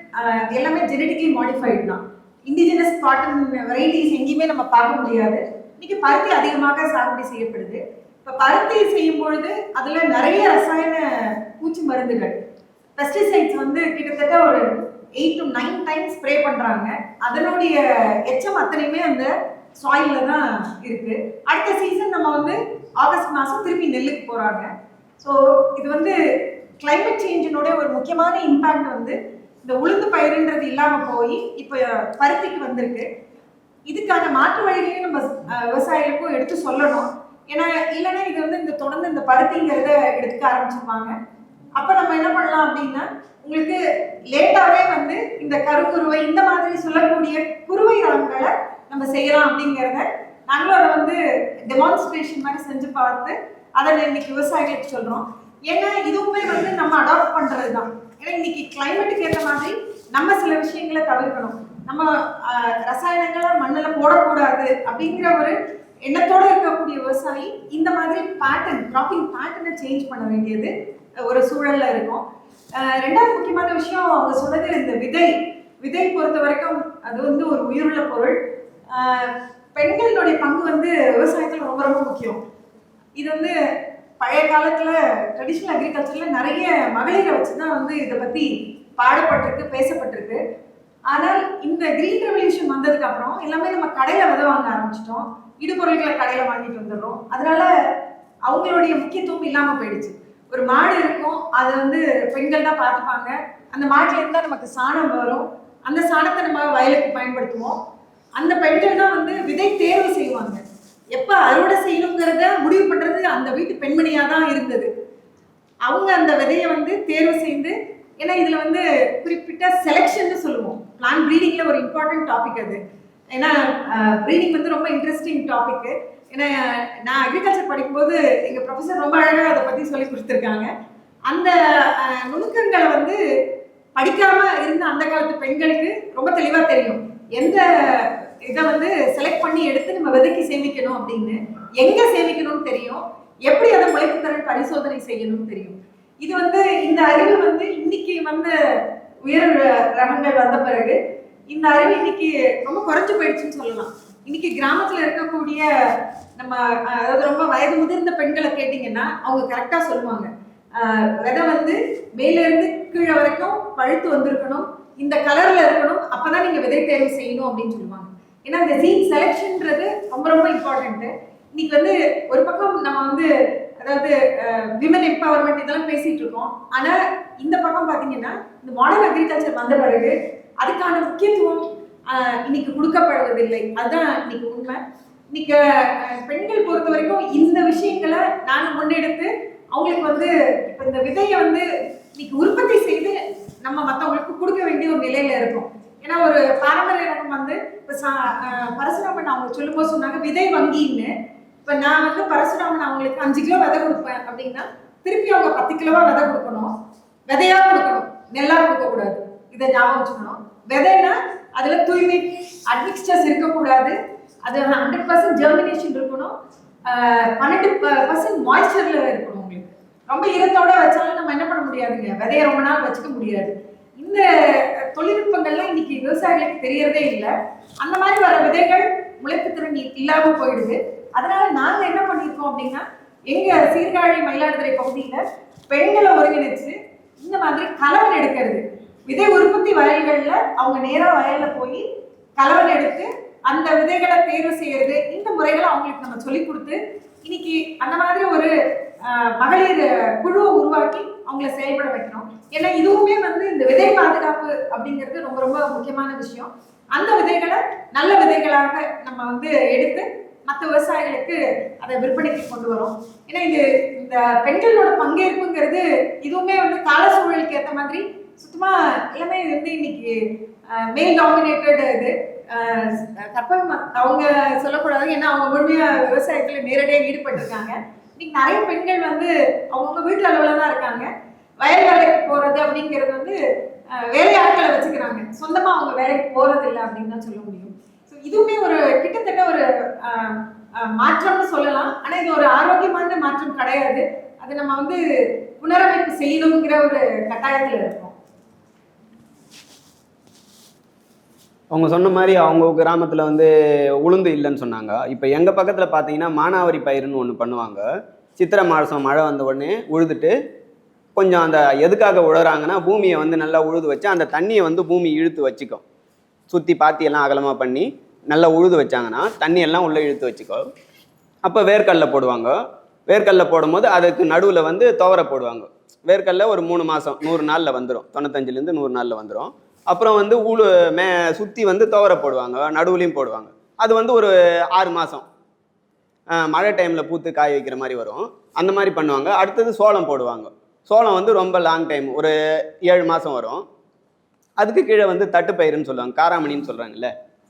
எல்லாமே ஜெனட்டிக்கலி மாடிஃபைடு தான். இண்டிஜினஸ் காட்டன் வெரைட்டிஸ் எங்கேயுமே நம்ம பார்க்க முடியாது. இன்னைக்கு பருத்தி அதிகமாக சாகுபடி செய்யப்படுது. இப்போ பருத்தி செய்யும் பொழுது அதுல நிறைய ரசாயன பூச்சி மருந்துகள் பெஸ்டிசைட்ஸ் வந்து கிட்டத்தட்ட ஒரு 8 to 9 டைம்ஸ் ஸ்ப்ரே பண்றாங்க. அதனுடைய எச்சம் அத்தனையுமே அந்த சாயில்ல தான் இருக்கு. அடுத்த சீசன் நம்ம வந்து ஆகஸ்ட் மாசம் திருப்பி நெல்லுக்கு போறாங்க. ஸோ இது வந்து கிளைமேட் சேஞ்சினுடைய ஒரு முக்கியமான இம்பாக்ட் வந்து இந்த உளுந்து பயிருன்றது இல்லாம போய் இப்போ பருத்திக்கு வந்திருக்கு. இதுக்கான மாற்று வழிகளையும் நம்ம விவசாயிகளுக்கும் எடுத்து சொல்லணும். ஏன்னா இல்லைன்னா இது வந்து இந்த தொடர்ந்து இந்த பருத்திங்கிறத எடுத்துக்க ஆரம்பிச்சிருப்பாங்க. அப்போ நம்ம என்ன பண்ணலாம் அப்படின்னா உங்களுக்கு லேட்டாவே வந்து இந்த கருக்குருவை இந்த மாதிரி சொல்லக்கூடிய குருவை ரகங்களை நம்ம செய்யலாம் அப்படிங்கிறத நாங்களும் அதை வந்து டெமான்ஸ்ட்ரேஷன் மாதிரி செஞ்சு பார்த்து அதை இன்னைக்கு விவசாயிகளுக்கு சொல்றோம். ஏன்னா இதுவுமே வந்து நம்ம அடாப்ட் பண்றது தான். ஏன்னா இன்னைக்கு கிளைமேட்டுக்கு ஏற்ற மாதிரி நம்ம சில விஷயங்களை தவிர்க்கணும். நம்ம ரசாயனங்களை மண்ணில் போடக்கூடாது அப்படிங்கிற ஒரு எண்ணத்தோடு இருக்கக்கூடிய விவசாயி இந்த மாதிரி கிராப்பிங் பேட்டர்னை சேஞ்ச் பண்ண வேண்டியது ஒரு சூழல்ல இருக்கும். ரெண்டாவது முக்கியமான விஷயம் அவங்க சொன்னது இந்த விதை பொறுத்த வரைக்கும் அது வந்து ஒரு உயிருள்ள பொருள். பெண்களுடைய பங்கு வந்து விவசாயத்தில் ரொம்ப ரொம்ப முக்கியம். இது வந்து பழைய காலத்துல ட்ரெடிஷ்னல் அக்ரிகல்ச்சர்ல நிறைய மகளிரை வச்சுதான் வந்து இதை பத்தி பாடப்பட்டிருக்கு, பேசப்பட்டிருக்கு. ஆனால் இந்த கிரீன் ரெவல்யூஷன் வந்ததுக்கு அப்புறம் எல்லாமே நம்ம கடையில விதை வாங்க ஆரம்பிச்சிட்டோம். இடுபொருள்களை கடையில வாங்கிட்டு வந்துடுறோம். அதனால அவங்களுடைய முக்கியத்துவம் இல்லாம போயிடுச்சு. ஒரு மாடு இருக்கும், அதை வந்து பெண்கள் தான் பார்த்துப்பாங்க. அந்த மாட்டுல இருந்தா நமக்கு சாணம் வரும். அந்த சாணத்தை நம்ம வயலுக்கு பயன்படுத்துவோம். அந்த பெண்கள் தான் வந்து விதை தேர்வு செய்வாங்க. எப்ப அறுவடை செய்யணுங்கிறத முடிவு பண்றது அந்த வீட்டு பெண்மணியா தான் இருந்தது. அவங்க அந்த விதையை வந்து தேர்வு செய்து, ஏன்னா இதுல வந்து குறிப்பிட்ட செலெக்ஷன் சொல்லுவோம். பிளான் ப்ரீடிங்ல ஒரு இம்பார்ட்டன்ட் டாபிக் அது. ஏன்னா ப்ரீடிங் வந்து ரொம்ப இன்ட்ரெஸ்டிங் டாபிக். ஏன்னா நான் அக்ரிகல்ச்சர் படிக்கும்போது எங்க ப்ரொஃபஸர் ரொம்ப அழகாக அதை பத்தி சொல்லி கொடுத்துருக்காங்க. அந்த நுணுக்கங்களை வந்து படிக்காம இருந்த அந்த காலத்து பெண்களுக்கு ரொம்ப தெளிவா தெரியும். எந்த இதை வந்து செலக்ட் பண்ணி எடுத்து நம்ம விதைக்கு சேமிக்கணும் அப்படின்னு, எங்க சேமிக்கணும்னு தெரியும், எப்படி அதை முளைப்பு திறன் பரிசோதனை செய்யணும்னு தெரியும். இது வந்து இந்த அறிவு வந்து இன்னைக்கு வந்த உயர் ரகங்கள் வந்த பிறகு இந்த அறிவு இன்னைக்கு ரொம்ப குறைஞ்சு போயிடுச்சுன்னு சொல்லலாம். இன்னைக்கு கிராமத்துல இருக்கக்கூடிய நம்ம அதாவது ரொம்ப வயது முதிர்ந்த பெண்களை கேட்டீங்கன்னா அவங்க கரெக்டா சொல்லுவாங்க. விதை வந்து மேல இருந்து கீழே வரைக்கும் பழுத்து வந்திருக்கணும், இந்த கலர்ல இருக்கணும், அப்பதான் நீங்க விதை தேர்வு செய்யணும் அப்படின்னு சொல்லுவாங்க. ஏன்னா இந்த சீட் செலெக்ஷன்ன்றது ரொம்ப ரொம்ப இம்பார்ட்டன்ட். இன்னைக்கு வந்து ஒரு பக்கம் நம்ம வந்து அதாவது விமன் எம்பவர்மெண்ட் இதெல்லாம் பேசிட்டு இருக்கோம். ஆனா இந்த பக்கம் பாத்தீங்கன்னா இந்த மாடர்ன் அக்ரிகல்ச்சர் வந்த பிறகு அதுக்கான முக்கியத்துவம் இன்னைக்கு கொடுக்கப்படுவதில்லை. அதுதான் இன்னைக்கு உண்மை. இன்னைக்கு பெண்கள் பொறுத்த வரைக்கும் இந்த விஷயங்களை நாங்கள் முன்னெடுத்து அவங்களுக்கு வந்து இப்போ இந்த விதையை வந்து இன்னைக்கு உற்பத்தி செய்து நம்ம மற்றவங்களுக்கு கொடுக்க வேண்டிய ஒரு நிலையில இருக்கும். ஏன்னா ஒரு பாரம்பரிய ரகம் வந்து இப்போ பரசுராமன் அவங்க சொல்லும்போது சொன்னாங்க விதை வங்கின்னு. இப்போ நான் வந்து பரசுராமன் அவங்களுக்கு 5 கிலோ விதை கொடுப்பேன் அப்படின்னா திருப்பி அவங்க 10 கிலோவா விதை கொடுக்கணும், விதையா கொடுக்கணும், நெல்லா கொடுக்கக்கூடாது. இதை ஞாபகம் வச்சுக்கணும். விதைன்னா அதுல தூய்மை அட்மிக்ஸ்டர்ஸ் இருக்கக்கூடாது, அது 100% ஜெர்மினேஷன் இருக்கணும், 12% மாய்ஸ்சர்ல இருக்கணும். உங்களுக்கு ரொம்ப ஈரத்தோட வச்சாலும் நம்ம என்ன பண்ண முடியாதுங்க, விதைய ரொம்ப நாள் வச்சுக்க முடியாது. இந்த தொழில்நுட்பங்கள்லாம் இன்னைக்கு விவசாயிகளுக்கு தெரியறதே இல்லை. அந்த மாதிரி வர விதைகள் முளைப்பு திறன் இல்லாம போயிடுது. அதனால நாங்க என்ன பண்ணியிருக்கோம் அப்படின்னா, எங்க சீர்காழி மயிலாடுதுறை பகுதியில பெண்களை ஒருங்கிணைச்சு இந்த மாதிரி கலவன் எடுக்கிறது, விதை உற்பத்தி வயல்கள்ல அவங்க நேரா வயல்ல போய் கலவன் எடுத்து அந்த விதைகளை தேர்வு செய்யறது, இந்த முறைகளை அவங்களுக்கு நம்ம சொல்லி கொடுத்து இன்னைக்கு அந்த மாதிரி ஒரு மகளிர் குழுவை உருவாக்கி அவங்கள செயல்பட வைக்கணும். ஏன்னா இதுவுமே வந்து இந்த விதை பாதுகாப்பு அப்படிங்கிறது ரொம்ப ரொம்ப முக்கியமான விஷயம். அந்த விதைகளை நல்ல விதைகளாக நம்ம வந்து எடுத்து மற்ற விவசாயிகளுக்கு அதை விற்பனைக்கு கொண்டு வரோம். ஏன்னா இந்த பெண்களோட பங்கேற்புங்கிறது இதுவுமே வந்து கால சூழலுக்கு ஏற்ற மாதிரி சுத்தமா எல்லாமே வந்து இன்னைக்கு மேல் டாமினேட்டட். இது கற்பகம் அவங்க சொல்லக்கூடாது, ஏன்னா அவங்க முழுமையா விவசாயத்துல நேரடியாக ஈடுபட்டிருக்காங்க. இன்னைக்கு நிறைய பெண்கள் வந்து அவங்க வீட்டு அளவுல தான் இருக்காங்க. வயல் வேலைக்கு போறது அப்படிங்கிறது வந்து வேலையாட்களை வச்சுக்கிறாங்க, சொந்தமா அவங்க வேலைக்கு போறது இல்லை அப்படின்னு தான் சொல்ல முடியும். ஸோ இதுவுமே ஒரு கிட்டத்தட்ட ஒரு மாற்றம்னு சொல்லலாம். ஆனா இது ஒரு ஆரோக்கியமான மாற்றம் கிடையாது. அது நம்ம வந்து புனரமைப்பு செய்யணுங்கிற ஒரு கட்டாயத்துல இருக்கோம். அவங்க சொன்ன மாதிரி அவங்க கிராமத்தில் வந்து உளுந்து இல்லைன்னு சொன்னாங்க. இப்போ எங்கள் பக்கத்தில் பார்த்தீங்கன்னா மானாவரி பயிருன்னு ஒன்று பண்ணுவாங்க. சித்திரை மாதம் மழை வந்த உடனே உழுதுட்டு கொஞ்சம் அந்த எதுக்காக உழுறாங்கன்னா பூமியை வந்து நல்லா உழுது வச்சு அந்த தண்ணியை வந்து பூமி இழுத்து வச்சுக்கும். சுற்றி பாத்தியெல்லாம் அகலமாக பண்ணி நல்லா உழுது வச்சாங்கன்னா தண்ணியெல்லாம் உள்ளே இழுத்து வச்சுக்கோ. அப்போ வேர்க்கடலை போடுவாங்க. வேர்க்கடலை போடும்போது அதுக்கு நடுவில் வந்து துவரை போடுவாங்க. வேர்க்கடலை ஒரு 3 மாதம் 100 நாளில் வந்துடும், 95லேருந்து 100 நாளில் வந்துடும். அப்புறம் வந்து சுற்றி வந்து துவரை போடுவாங்க, நடுவுலையும் போடுவாங்க. அது வந்து ஒரு 6 மாதம் மழை டைமில் பூத்து காய வைக்கிற மாதிரி வரும். அந்த மாதிரி பண்ணுவாங்க. அடுத்தது சோளம் போடுவாங்க. சோளம் வந்து ரொம்ப லாங் டைம், ஒரு 7 மாதம் வரும். அதுக்கு கீழே வந்து தட்டு பயிருன்னு சொல்லுவாங்க, காராமணின்னு சொல்கிறாங்கல்ல,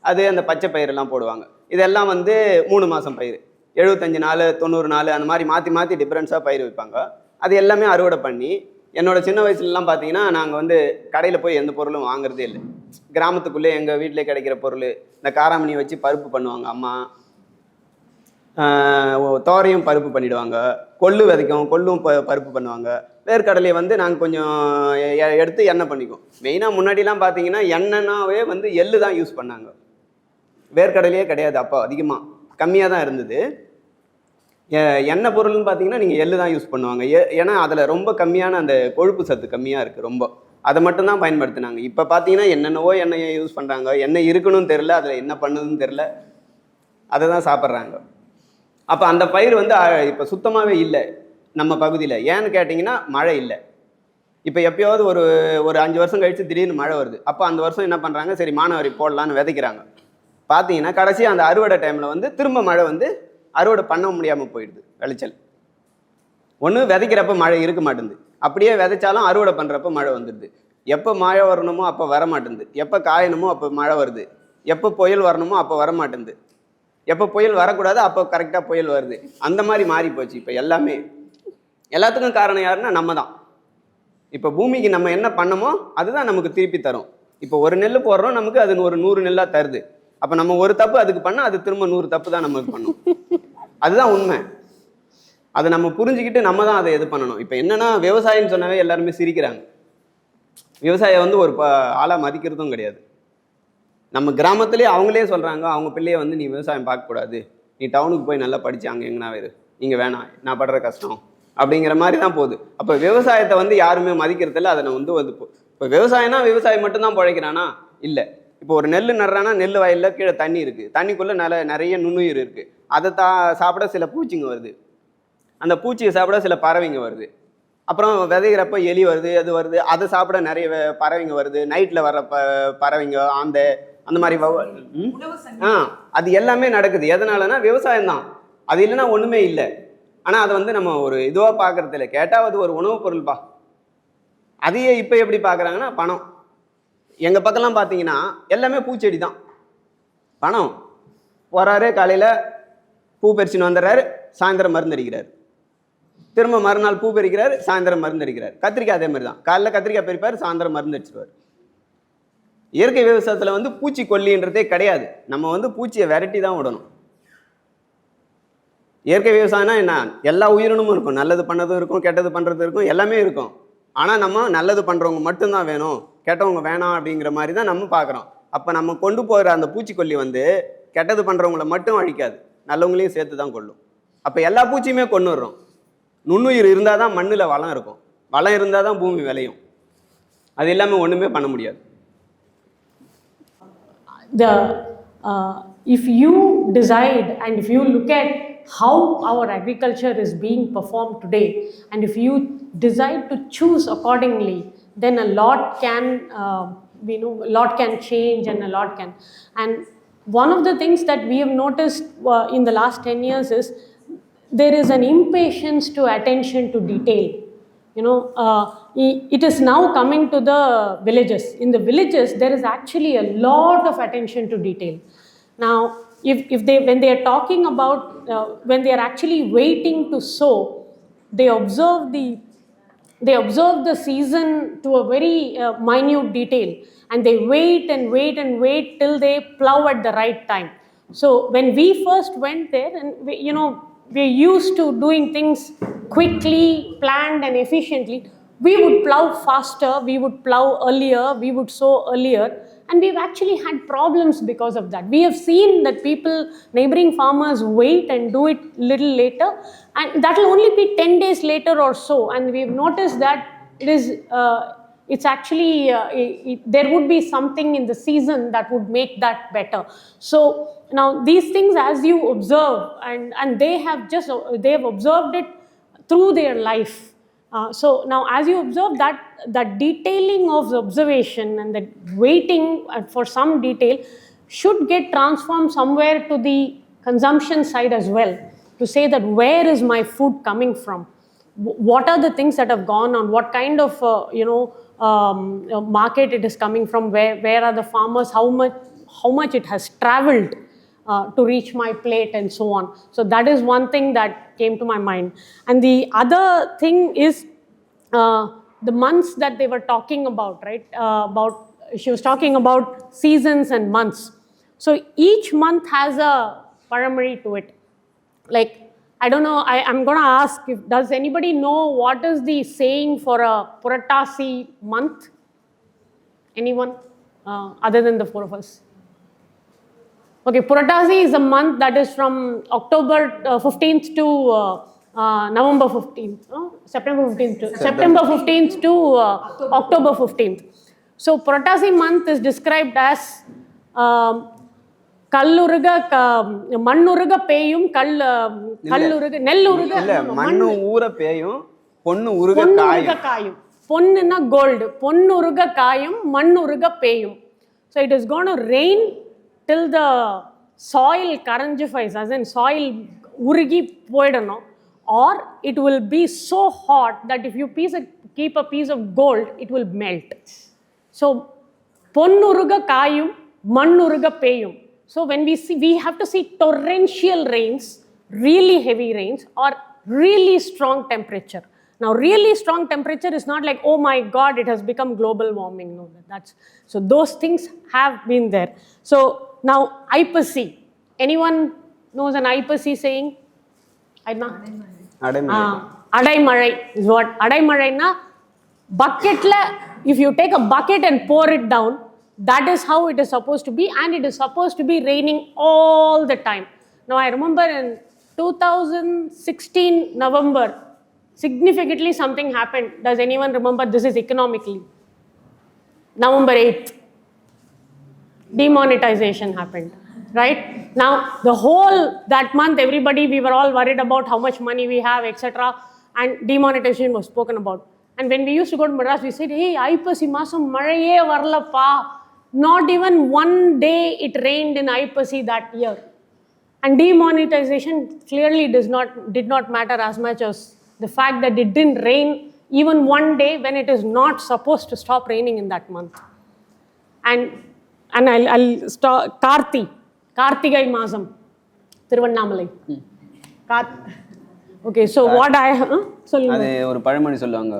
அது அந்த பச்சை பயிரெல்லாம் போடுவாங்க. இதெல்லாம் வந்து 3 மாதம் பயிர், 75 நாள் 90 நாள் அந்த மாதிரி மாற்றி மாற்றி டிஃப்ரென்ஸாக பயிர் வைப்பாங்க. அது எல்லாமே அறுவடை பண்ணி, என்னோட சின்ன வயசுலலாம் பார்த்தீங்கன்னா நாங்கள் வந்து கடையில் போய் எந்த பொருளும் வாங்குறதே இல்லை. கிராமத்துக்குள்ளே எங்கள் வீட்டிலே கிடைக்கிற பொருள், இந்த காராமணி வச்சு பருப்பு பண்ணுவாங்க அம்மா, தோரையும் பருப்பு பண்ணிவிடுவாங்க, கொள்ளு விதைக்கும் கொள்ளும் பருப்பு பண்ணுவாங்க. வேர்க்கடலையை வந்து நாங்கள் கொஞ்சம் எடுத்து எண்ணெய் பண்ணிக்குவோம். மெயினாக முன்னாடிலாம் பார்த்தீங்கன்னா எண்ணெய்னாவே வந்து எள்ளு தான் யூஸ் பண்ணாங்க, வேர்க்கடலையே கிடையாது. அப்போ அதிகமாக கம்மியாக தான் இருந்தது. எண்ணெய் பொருள்னு பார்த்தீங்கன்னா நீங்கள் எள்ளு தான் யூஸ் பண்ணுவாங்க. ஏன்னா அதில் ரொம்ப கம்மியான அந்த கொழுப்பு சத்து கம்மியாக இருக்குது, ரொம்ப அதை மட்டும்தான் பயன்படுத்தினாங்க. இப்போ பார்த்தீங்கன்னா என்னென்னவோ எண்ணெயை யூஸ் பண்ணுறாங்க, எண்ணெய் இருக்கணும்னு தெரில, அதில் என்ன பண்ணுதுன்னு தெரில, அதை தான் சாப்பிட்றாங்க. அப்போ அந்த பயிர் வந்து இப்போ சுத்தமாகவே இல்லை நம்ம பகுதியில். ஏன்னு கேட்டிங்கன்னா மழை இல்லை. இப்போ எப்போயாவது ஒரு 5 வருஷம் கழித்து திடீர்னு மழை வருது. அப்போ அந்த வருஷம் என்ன பண்ணுறாங்க, சரி மானாவாரி போடலான்னு விதைக்கிறாங்க. பார்த்தீங்கன்னா கடைசி அந்த அறுவடை டைமில் வந்து திரும்ப மழை வந்து அறுவடை பண்ண முடியாமல் போயிடுது. விளைச்சல் ஒன்று விதைக்கிறப்ப மழை இருக்க மாட்டேங்குது, அப்படியே விதைச்சாலும் அறுவடை பண்ணுறப்ப மழை வந்துடுது. எப்போ மழை வரணுமோ அப்போ வர மாட்டேங்குது, எப்போ காயணுமோ அப்போ மழை வருது, எப்போ புயல் வரணுமோ அப்போ வர மாட்டேங்குது, எப்போ புயல் வரக்கூடாது அப்போ கரெக்டாக புயல் வருது. அந்த மாதிரி மாறி போச்சு இப்போ எல்லாமே. எல்லாத்துக்கும் காரணம் யாருன்னா நம்ம தான். இப்போ பூமிக்கு நம்ம என்ன பண்ணமோ அதுதான் நமக்கு திருப்பி தரும். இப்போ ஒரு நெல் போடுறோம், நமக்கு அது ஒரு 100 நெல்லாக தருது. அப்போ நம்ம ஒரு தப்பு அதுக்கு பண்ணால் அது திரும்ப 100 தப்பு தான் நமக்கு பண்ணும். அதுதான் உண்மை. அதை நம்ம புரிஞ்சுக்கிட்டு நம்ம தான் அதை இது பண்ணணும். இப்போ என்னன்னா விவசாயம்னு சொன்னாவே எல்லாருமே சிரிக்கிறாங்க. விவசாயம் வந்து ஒரு ஆளாக மதிக்கிறதும் கிடையாது. நம்ம கிராமத்துலேயே அவங்களே சொல்கிறாங்க, அவங்க பிள்ளைய வந்து நீ விவசாயம் பார்க்கக்கூடாது, நீ டவுனுக்கு போய் நல்லா படிச்சு அங்கே எங்கன்னா வேறு, இங்கே வேணாம், நான் படுற கஷ்டம் அப்படிங்கிற மாதிரி தான் போகுது. அப்போ விவசாயத்தை வந்து யாருமே மதிக்கிறதில்ல. அதை வந்து இப்போ விவசாயம்னா விவசாயம் மட்டும்தான் பிழைக்கிறானா? இல்லை. இப்போ ஒரு நெல் நடுறானா நெல் வயலில் கீழே தண்ணி இருக்குது, தண்ணிக்குள்ளே நிறைய நுண்ணுயிர் இருக்குது. அதை சாப்பிட சில பூச்சிங்க வருது, அந்த பூச்சியை சாப்பிட சில பறவைங்க வருது. அப்புறம் விதைகிறப்ப எலி வருது, அது வருது, அதை சாப்பிட நிறைய பறவைங்க வருது. நைட்டில் வர்ற பறவைங்க அந்த மாதிரி அது எல்லாமே நடக்குது. எதனாலனா விவசாயம் தான். அது இல்லைன்னா ஒன்றுமே இல்லை. ஆனால் அதை வந்து நம்ம ஒரு இதுவாக பார்க்கறது இல்லை. கேட்டால் அது ஒரு உணவுப் பொருள்பா, அதையே இப்போ எப்படி பார்க்குறாங்கன்னா பணம். எங்கள் பக்கம்லாம் பார்த்தீங்கன்னா எல்லாமே பூச்செடி தான். பணம் வராரு, காலையில் பூ பறிச்சுன்னு வந்துடுறாரு, சாயந்தரம் மருந்து அடிக்கிறார், திரும்ப மறுநாள் பூ பறிக்கிறார், சாயந்தரம் மருந்து அடிக்கிறார். கத்திரிக்காய் அதே மாதிரி தான், காலையில் கத்திரிக்காய் பறிப்பார், சாயந்தரம் மருந்து அடிச்சிருவார். இயற்கை விவசாயத்தில் வந்து பூச்சி கொல்லின்றதே கிடையாது. நம்ம வந்து பூச்சியை விரட்டி தான் விடணும். இயற்கை விவசாயம்னா என்ன, எல்லா உயிரினமும் இருக்கும், நல்லது பண்ணதும் இருக்கும், கெட்டது பண்ணுறது இருக்கும், எல்லாமே இருக்கும். ஆனால் நம்ம நல்லது பண்ணுறவங்க மட்டும்தான் வேணும், கெட்டவங்க வேணாம் அப்படிங்கிற மாதிரி தான் நம்ம பார்க்குறோம். அப்போ நம்ம கொண்டு போகிற அந்த பூச்சிக்கொல்லி வந்து கெட்டது பண்ணுறவங்கள மட்டும் அழிக்காது, நல்லவங்களையும் சேர்த்து தான் கொல்லும். அப்போ எல்லா பூச்சியுமே கொண்டுடுறோம். நுண்ணுயிர் இருந்தால் தான் மண்ணில் வளம் இருக்கும், வளம் இருந்தால் தான் பூமி விளையும். அது இல்லாமல் ஒன்றுமே பண்ண முடியாது. If you decide and if you look at how our agriculture is being performed today, and if you decide to choose accordingly, then a lot can a lot can change and a lot can. And one of the things that we have noticed in the last 10 years is there is an impatience to attention to detail. It is now coming to the villages. In the villages there is actually a lot of attention to detail. Now if they, when they are talking about when they are actually waiting to sow, they observe the season to a very minute detail, and they wait and wait and wait till they plow at the right time. So when we first went there, and we're used to doing things quickly, planned and efficiently, we would plow faster, we would plow earlier, we would sow earlier, and we've actually had problems because of that. We have seen that people, neighboring farmers, wait and do it little later, and that will only be 10 days later or so, and we've noticed that it's actually there would be something in the season that would make that better. So now these things, as you observe, and they have observed it through their life. So now as you observe that detailing of the observation and the waiting for some detail should get transformed somewhere to the consumption side as well, to say that where is my food coming from, what are the things that have gone on, what kind of market it is coming from, where are the farmers, how much it has traveled to reach my plate, and so on. So that is one thing that came to my mind. And the other thing is the months that they were talking about, right? She was talking about seasons and months. So each month has a paramari to it. Like, I don't know, I'm going to ask, does anybody know what is the saying for a Puratasi month? Anyone other than the four of us? Okay, Puratasi is a month that is from October 15th to November 15th, September 15th to October 15th. So Puratasi month is described as மண்ணுருக பேயும் நெல்லுருக மண்ணு ஊற பேயும் பொண்ணு உருக காயும். பொண்ணுன்னா gold, பொண்ணுருக காயும் மண்ணுருக பேயும். So it is going to rain till the soil karanjifies, as in soil உருகி போயிடணும், or it will be so hot that if you keep a piece of gold, it will melt. So பொண்ணுருக காயும் மண்ணுருக பேயும். So when we have to see torrential rains, really heavy rains, or really strong temperature. Now really strong temperature is not like, oh my God, it has become global warming. No, so those things have been there. So now Aipasi, anyone knows an Aipasi saying? Adaimazhai is what? Adaimazhai na bucket la, if you take a bucket and pour it down, that is how it is supposed to be, and it is supposed to be raining all the time. Now I remember in 2016 November, significantly something happened. Does anyone remember? This is economically. November 8th, demonetization happened, right? Now that month, everybody, we were all worried about how much money we have, etc., and demonetization was spoken about. And when we used to go to Madras, we said, hey, Aipasi masam malaye varlappa. Not even one day it rained in Aipasi that year. And demonetization clearly did not matter as much as the fact that it didn't rain even one day when it is not supposed to stop raining in that month. And I'll start Kartigai Masam, Thiruvannamalai. Okay, so what I அது ஒரு பழமொழி சொல்லுவாங்க,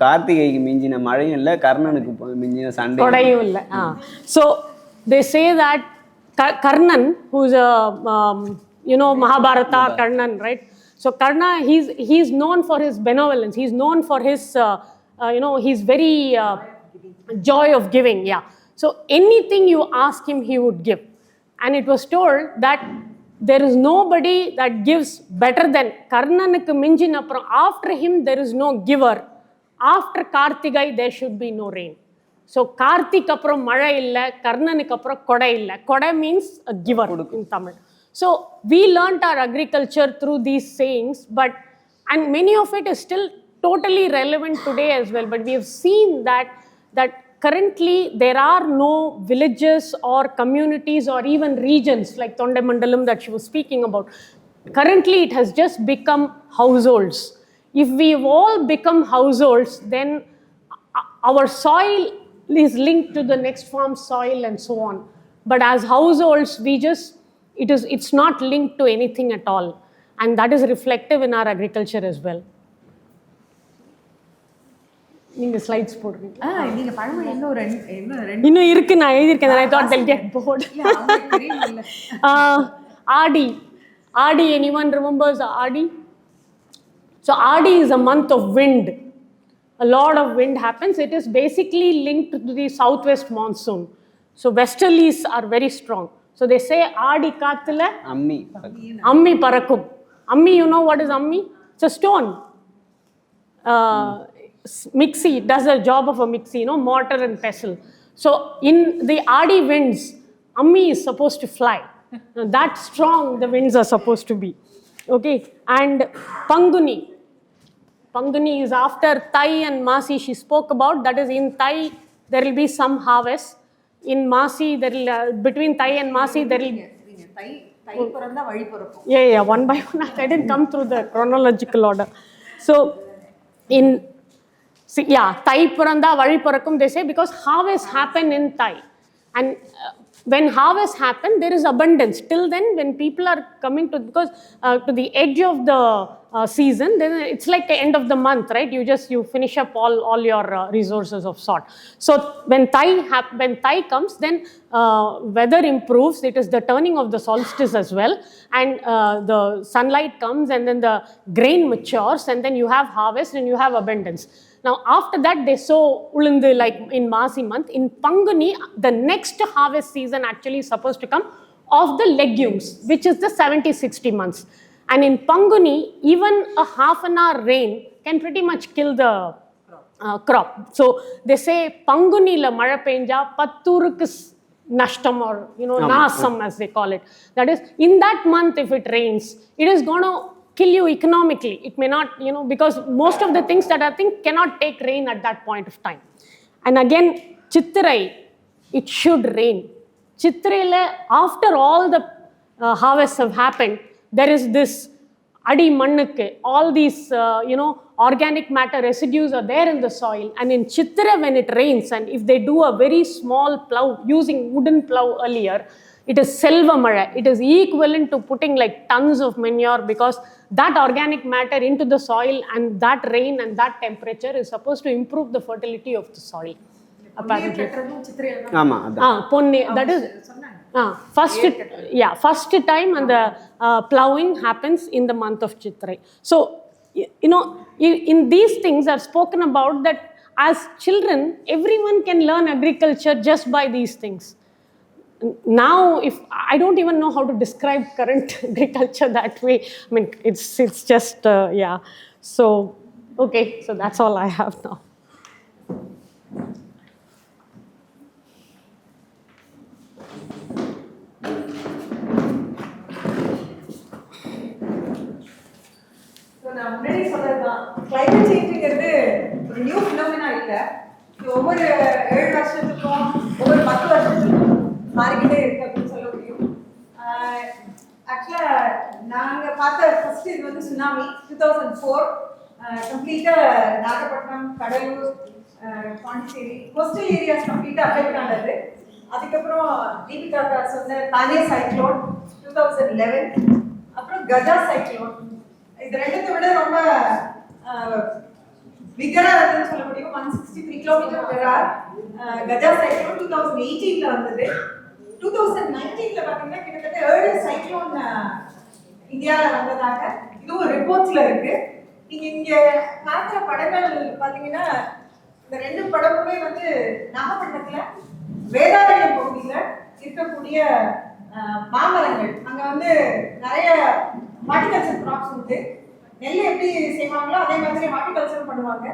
கார்த்திகைக்கு மிஞ்சின மழையும் இல்லை, கர்ணனுக்கு மிஞ்சின சண்டையும் கொடையும் இல்லை. So they say that Karnan, who's a Mahabharata Karnan, right? So Karna, he's known for his benevolence. He's known for his he's very joy of giving. Yeah. So anything you ask him, he would give. And it was told that there is nobody that gives better than Karnanukku minjin apram. After him, there is no giver. After Kartigai, there should be no rain. So Kartik apram mala illa, Karnanukku apram koda illa. Koda means a giver in Tamil. So we learnt our agriculture through these sayings, and many of it is still totally relevant today as well. But we have seen that currently there are no villages or communities or even regions like Tondamandalam that she was speaking about. Currently it has just become households. If we've all become households, then our soil is linked to the next farm soil and so on. But as households, it's not linked to anything at all. And that is reflective in our agriculture as well. நீங்க slides போடுறீங்க. நீங்க பழமொழி இன்னும் இருக்கு, நான் எழுதியிருக்கேன். I thought they'll get bored. Adi, anyone remembers Adi? So Adi is a month of wind. A lot of wind happens. It is basically linked to the southwest monsoon. So westerlies are very strong. So they say Adi Kathila Ammi Parakum. Ammi, you know what is Ammi? It's a stone. Mixie, it does a job of a mixie, mortar and pestle. So in the Adi winds, Ammi is supposed to fly. That strong the winds are supposed to be. Okay, and Panguni is after Thai and Masi she spoke about. That is, in Thai there will be some harvest. In Masi, there will between Thai and Masi there will yeah, one by one. I didn't come through the chronological order. So in Thai Puranda Vali Parakum, they say, because harvest happen in Thai. And when harvest happen, there is abundance. Till then, when people are coming to the edge of the season, then it's like the end of the month, right? You finish up all your resources of sort. So when Thai comes, then weather improves. It is the turning of the solstice as well, and the sunlight comes, and then the grain matures, and then you have harvest and you have abundance. Now after that they sow ulundu like in Masi month. In Panguni, the next harvest season actually is supposed to come of the legumes, which is the 70-60 months. And in Panguni, even a half an hour rain can pretty much kill the crop. So they say Panguni la mala penja patturukku nashtam, or nasam as they call it. That is, in that month if it rains, it is going to kill you economically. It may not, because most of the things that I think cannot take rain at that point of time. And again, Chitrai, it should rain. Chitrai, after all the harvests have happened, there is this Adi Mannukke, all these, organic matter residues are there in the soil. And in Chitra, when it rains, and if they do a very small plow, using wooden plow earlier, it is selva mala. It is equivalent to putting like tons of manure, because that organic matter into the soil and that rain and that temperature is supposed to improve the fertility of the soil. Apparently. That is first time, and the plowing happens in the month of Chitrai. So in these things are spoken about that as children everyone can learn agriculture just by these things. Now, if I don't even know how to describe current agriculture that way. I mean, it's just So okay, so that's all I have now. நான் முன்னாடி சொன்னதுதான், climate changeங்கிறது ஒரு new phenomena இல்ல. ஒவ்வொரு 7 வருஷத்துக்கும் ஒவ்வொரு 10 வருஷத்துக்கும் மாறிக்கிட்டே இருக்கு அப்படின்னு சொல்ல முடியும். ஆக்சுவலா நாங்க பார்த்த ஃபர்ஸ்ட் இது வந்து சுனாமி 2004. கம்ப்ளீட்டாக நாகப்பட்டினம், கடலூர், பாண்டிச்சேரி கோஸ்டல் ஏரியாஸ் கம்ப்ளீட்டாக அஃபெக்ட் ஆனது. அதுக்கப்புறம் தீபிகா சொன்ன தானே சைக்ளோன் 2011, அப்புறம் கஜா சைக்ளோன். இது ரெண்டுத்தை விட ரொம்ப பிகரா இருக்குன்னு சொல்ல முடியும். 163 kilometre per hour Gaja cyclone 2018ல வந்தது. 2019ல பார்த்தீங்கன்னா கிட்டத்தட்ட 7 சைக்ளோன் இந்தியாவில் வந்ததாக இதுவும் ரிப்போர்ட்ஸ்ல இருக்கு. நீங்க இங்க பார்க்குற படங்கள் பார்த்தீங்கன்னா இந்த 2 படமுமே வந்து நாகப்பட்டினத்துல வேதாரண்யம் பகுதியில இருக்கக்கூடிய மாமரங்கள். அங்க வந்து நிறைய ஹார்டிகல்ச்சர் கிராப்ஸ் உண்டு. நெல் எப்படி செய்வாங்களோ அதே மாதிரி ஹார்டிகல்ச்சர் பண்ணுவாங்க.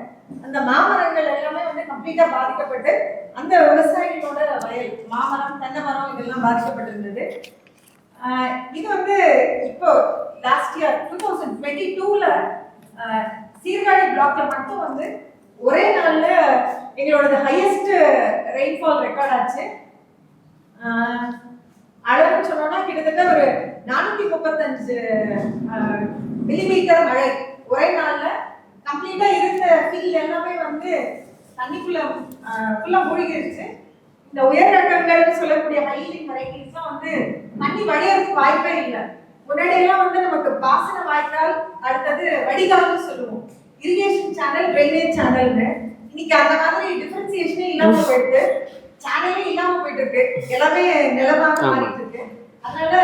அந்த மாமரங்கள் எல்லாமே வந்து கம்ப்ளீட்டா பாதிக்கப்பட்டு அந்த விவசாயிகளோட வயல் மாமரம், தென்னை மரம் இதெல்லாம் பாதிக்கப்பட்டிருந்தது. இது வந்து இப்போ லாஸ்ட் இயர் 2022ல சீர்காழி பிளாக்ல மட்டும் வந்து ஒரே நாள்ல எங்களோட ஹையஸ்ட் ரெயின்ஃபால் ரெக்கார்ட் ஆச்சு. அளவுன்னு சொன்னோம்னா கிட்டத்தட்ட ஒரு 435 மில்லிமீட்டர் மழை ஒரே நாள்ல கம்ப்ளீட்டா இருந்த ஃபீல்ட் எல்லாமே வந்து தண்ணிக்குள்ள ஃபுல்லா மூழ்கிடுச்சு. இந்த உயர் ரகங்கள்னு சொல்லக்கூடிய ஹைலிங் வெரைட்டிஸ்லாம் வந்து தண்ணி வடியறதுக்கு வாய்ப்பே இல்லை. முன்னாடி எல்லாம் வந்து நமக்கு பாசன வாய்க்கால், அடுத்தது வடிகால்னு சொல்லுவோம், இரிகேஷன் சேனல், ட்ரைனேஜ் சேனல்னு. இன்னைக்கு அந்த மாதிரி டிஃபரன்சியேஷனே இல்லாம போயிட்டு, சேனலே இல்லாம போயிட்டு இருக்கு, எல்லாமே நிலமாக மாறிட்டு இருக்கு. அதனால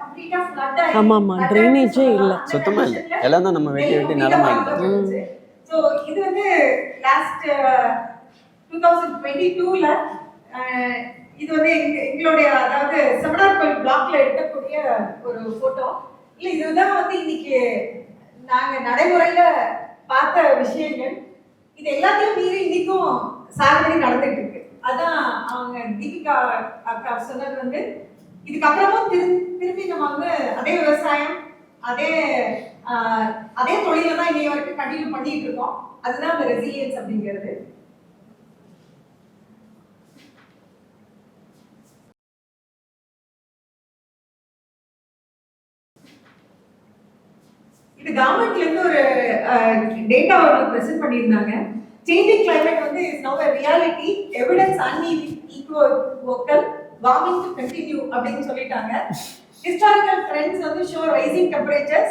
கம்ப்ளீட்டா ஃப்ளட் ஆகி ஆமாமா, ட்ரைனேஜே இல்ல, சுத்தமா இல்ல, எல்லாம் தான் நம்ம வெட்டி வெட்டி நிலமாகிட்டோம். சோ இது வந்து லாஸ்ட் 2022ல இது வந்து எங்களுடைய அதாவது செமனார்கோயில் பிளாக்ல எடுக்கக்கூடிய ஒரு போட்டோ. இல்ல இதுதான் வந்து இன்னைக்கு நாங்க நடைமுறையில பார்த்த விஷயங்கள். இது எல்லாத்தையும் மீறி இன்னைக்கும் சாகுபடி நடந்துட்டு இருக்கு. அதான் அவங்க தீபிகா அக்கா சொன்னது வந்து இதுக்கப்புறமும் திருப்பி நம்ம வந்து அதே விவசாயம், அதே தொழில தான் இன்னைய வரைக்கும் கண்டினியூ பண்ணிட்டு இருக்கோம். அதுதான் அந்த ரெசிலியன்ஸ் அப்படிங்கிறது. இது கவர்மெண்ட்ல இருந்து ஒரு டேட்டா பிரசன்ட் பண்ணியிருந்தாங்க. சேஞ்சிங் கிளைமேட் வந்து is now a reality, evidence unequivocal, warming to continue அப்படின்னு சொல்லிட்டாங்க. Historical trends வந்து show rising temperatures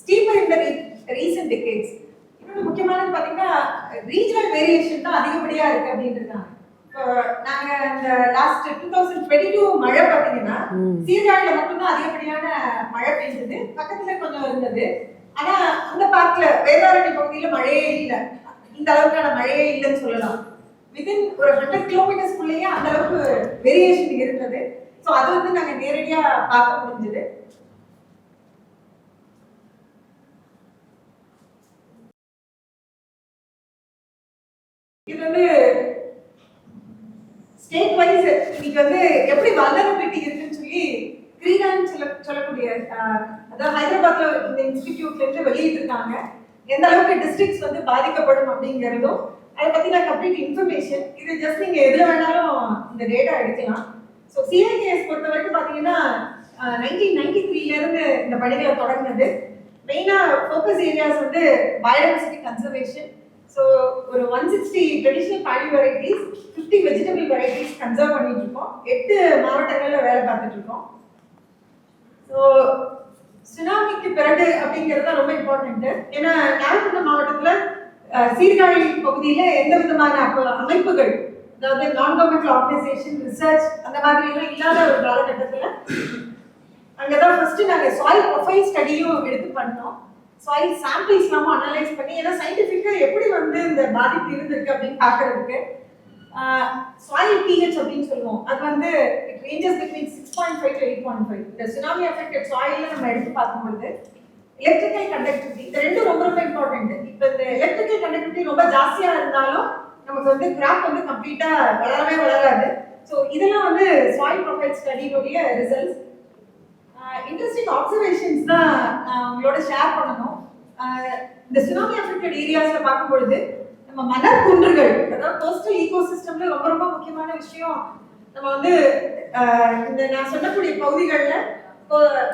steeper in the recent decades. இன்னொரு முக்கியமானது பாத்தீங்கன்னா ரீஜனல் வேரியேஷன் தான் அதிகப்படியா இருக்கு அப்படின்னு இருக்காங்க. நாங்க இந்த லாஸ்ட் 2022 மழை பாத்தீங்கன்னா சீர்காழியில மட்டும்தான் அதிகப்படியான மழை பெய்ஞ்சது, பக்கத்துல கொஞ்சம் இருந்தது. ஆனா அந்த பார்க்ல வேதாரண்ய பகுதியில மழையே இல்லை, இந்த அளவுக்கான மழையே இல்லைன்னு சொல்லலாம். வித்தின் ஒரு 100 கிலோமீட்டர்ஸ்குள்ளேயே அந்த அளவுக்கு வேரியேஷன் இருந்தது. ஸோ அது வந்து நாங்க நேரடியா பார்க்க முடிஞ்சது. இது வந்து ஸ்டேட் வைஸ் இன்னைக்கு வந்து எப்படி வல்னரபிலிட்டி இருக்குன்னு சொல்லி கிரீடான்னு சொல்லக்கூடிய அதாவது ஹைதராபாத்ல இந்த இன்ஸ்டிடியூட்ல இருந்து வெளியிட்டிருக்காங்க. எந்த அளவுக்கு டிஸ்ட்ரிக்ட்ஸ் வந்து பாதிக்கப்படும் அப்படிங்கிறதும் அதை பத்தி நான் கம்ப்ளீட் இன்ஃபர்மேஷன். இது ஜஸ்ட் நீங்க எதுல வேணாலும் இந்த டேட்டா எடுக்கலாம். ஸோ சிஐகேஎஸ் பொறுத்த வரைக்கும் பாத்தீங்கன்னா 1993ல இருந்து இந்த பணிகளை தொடங்கினது. மெயினா ஃபோக்கஸ் ஏரியாஸ் வந்து பயோடைவர்சிட்டி கன்சர்வேஷன். ஸோ ஒரு 160 ட்ரெடிஷனல் பாடி வெரைட்டிஸ், 50 வெஜிடபிள் வெரைட்டிஸ் கன்சர்வ் பண்ணிட்டு இருக்கோம். 8 மாவட்டங்கள்ல வேலை பார்த்துட்டு இருக்கோம். ஸோ சுனாமிக்கு பிறகு அப்படிங்கிறது தான் ரொம்ப இம்பார்ட்டன்ட். ஏன்னா நாகப்பட்டினம் மாவட்டத்துல சீர்காழி பகுதியில எந்த விதமான அமைப்புகள், அதாவது நான் கவர்மெண்ட் ஆர்கனைசேஷன், ரிசர்ச் அந்த மாதிரி எல்லாம் இல்லாத ஒரு காலகட்டத்துல அங்கதான் ஃபர்ஸ்ட் நாங்க சாயில் ப்ரொஃபைல் ஸ்டடியும் எடுத்து பண்ணோம். சாயில் சாம்பிள்ஸ் எல்லாமே அனலைஸ் பண்ணி, ஏன்னா சயின்டிஃபிக்கா எப்படி வந்து இந்த பாதிப்பு இருந்திருக்கு அப்படின்னு பாக்குறதுக்கு சாயில் pH அப்படின்னு சொல்லுவோம். அது வந்து இட் ரேஞ்சஸ் பிட்வீன் 6.5 to 8.5. இந்த சுனாமி அஃபெக்டட் சாயில்ல நம்ம எடுத்து பார்க்கும்போது எலக்ட்ரிக்கல் கண்டக்டிவிட்டி, இந்த ரெண்டும் ரொம்ப ரொம்ப இம்பார்ட்டன்ட். இப்போ இந்த எலக்ட்ரிக்கல் கண்டக்டிவிட்டி ரொம்ப ஜாஸ்தியா இருந்தாலும் நமக்கு வந்து கிராப் வந்து கம்ப்ளீட்டா வளரவே வளராது. ஸோ இதெல்லாம் வந்து சாயில் ப்ரொஃபைல் ஸ்டடியோடைய ரிசல்ட்ஸ். இன்ட்ரெஸ்டிங் ஆப்சர்வேஷன்ஸ் தான் உங்களோட ஷேர் பண்ணணும். இந்த சுனாமி அஃபெக்டட் ஏரியாஸ்ல பார்க்கும்பொழுது நம்ம மணல் குன்றுகள், அதாவது கோஸ்டல் ஈகோசிஸ்டம்ல ரொம்ப ரொம்ப முக்கியமான விஷயம். நம்ம வந்து இந்த நான் சொல்லக்கூடிய பகுதிகளில்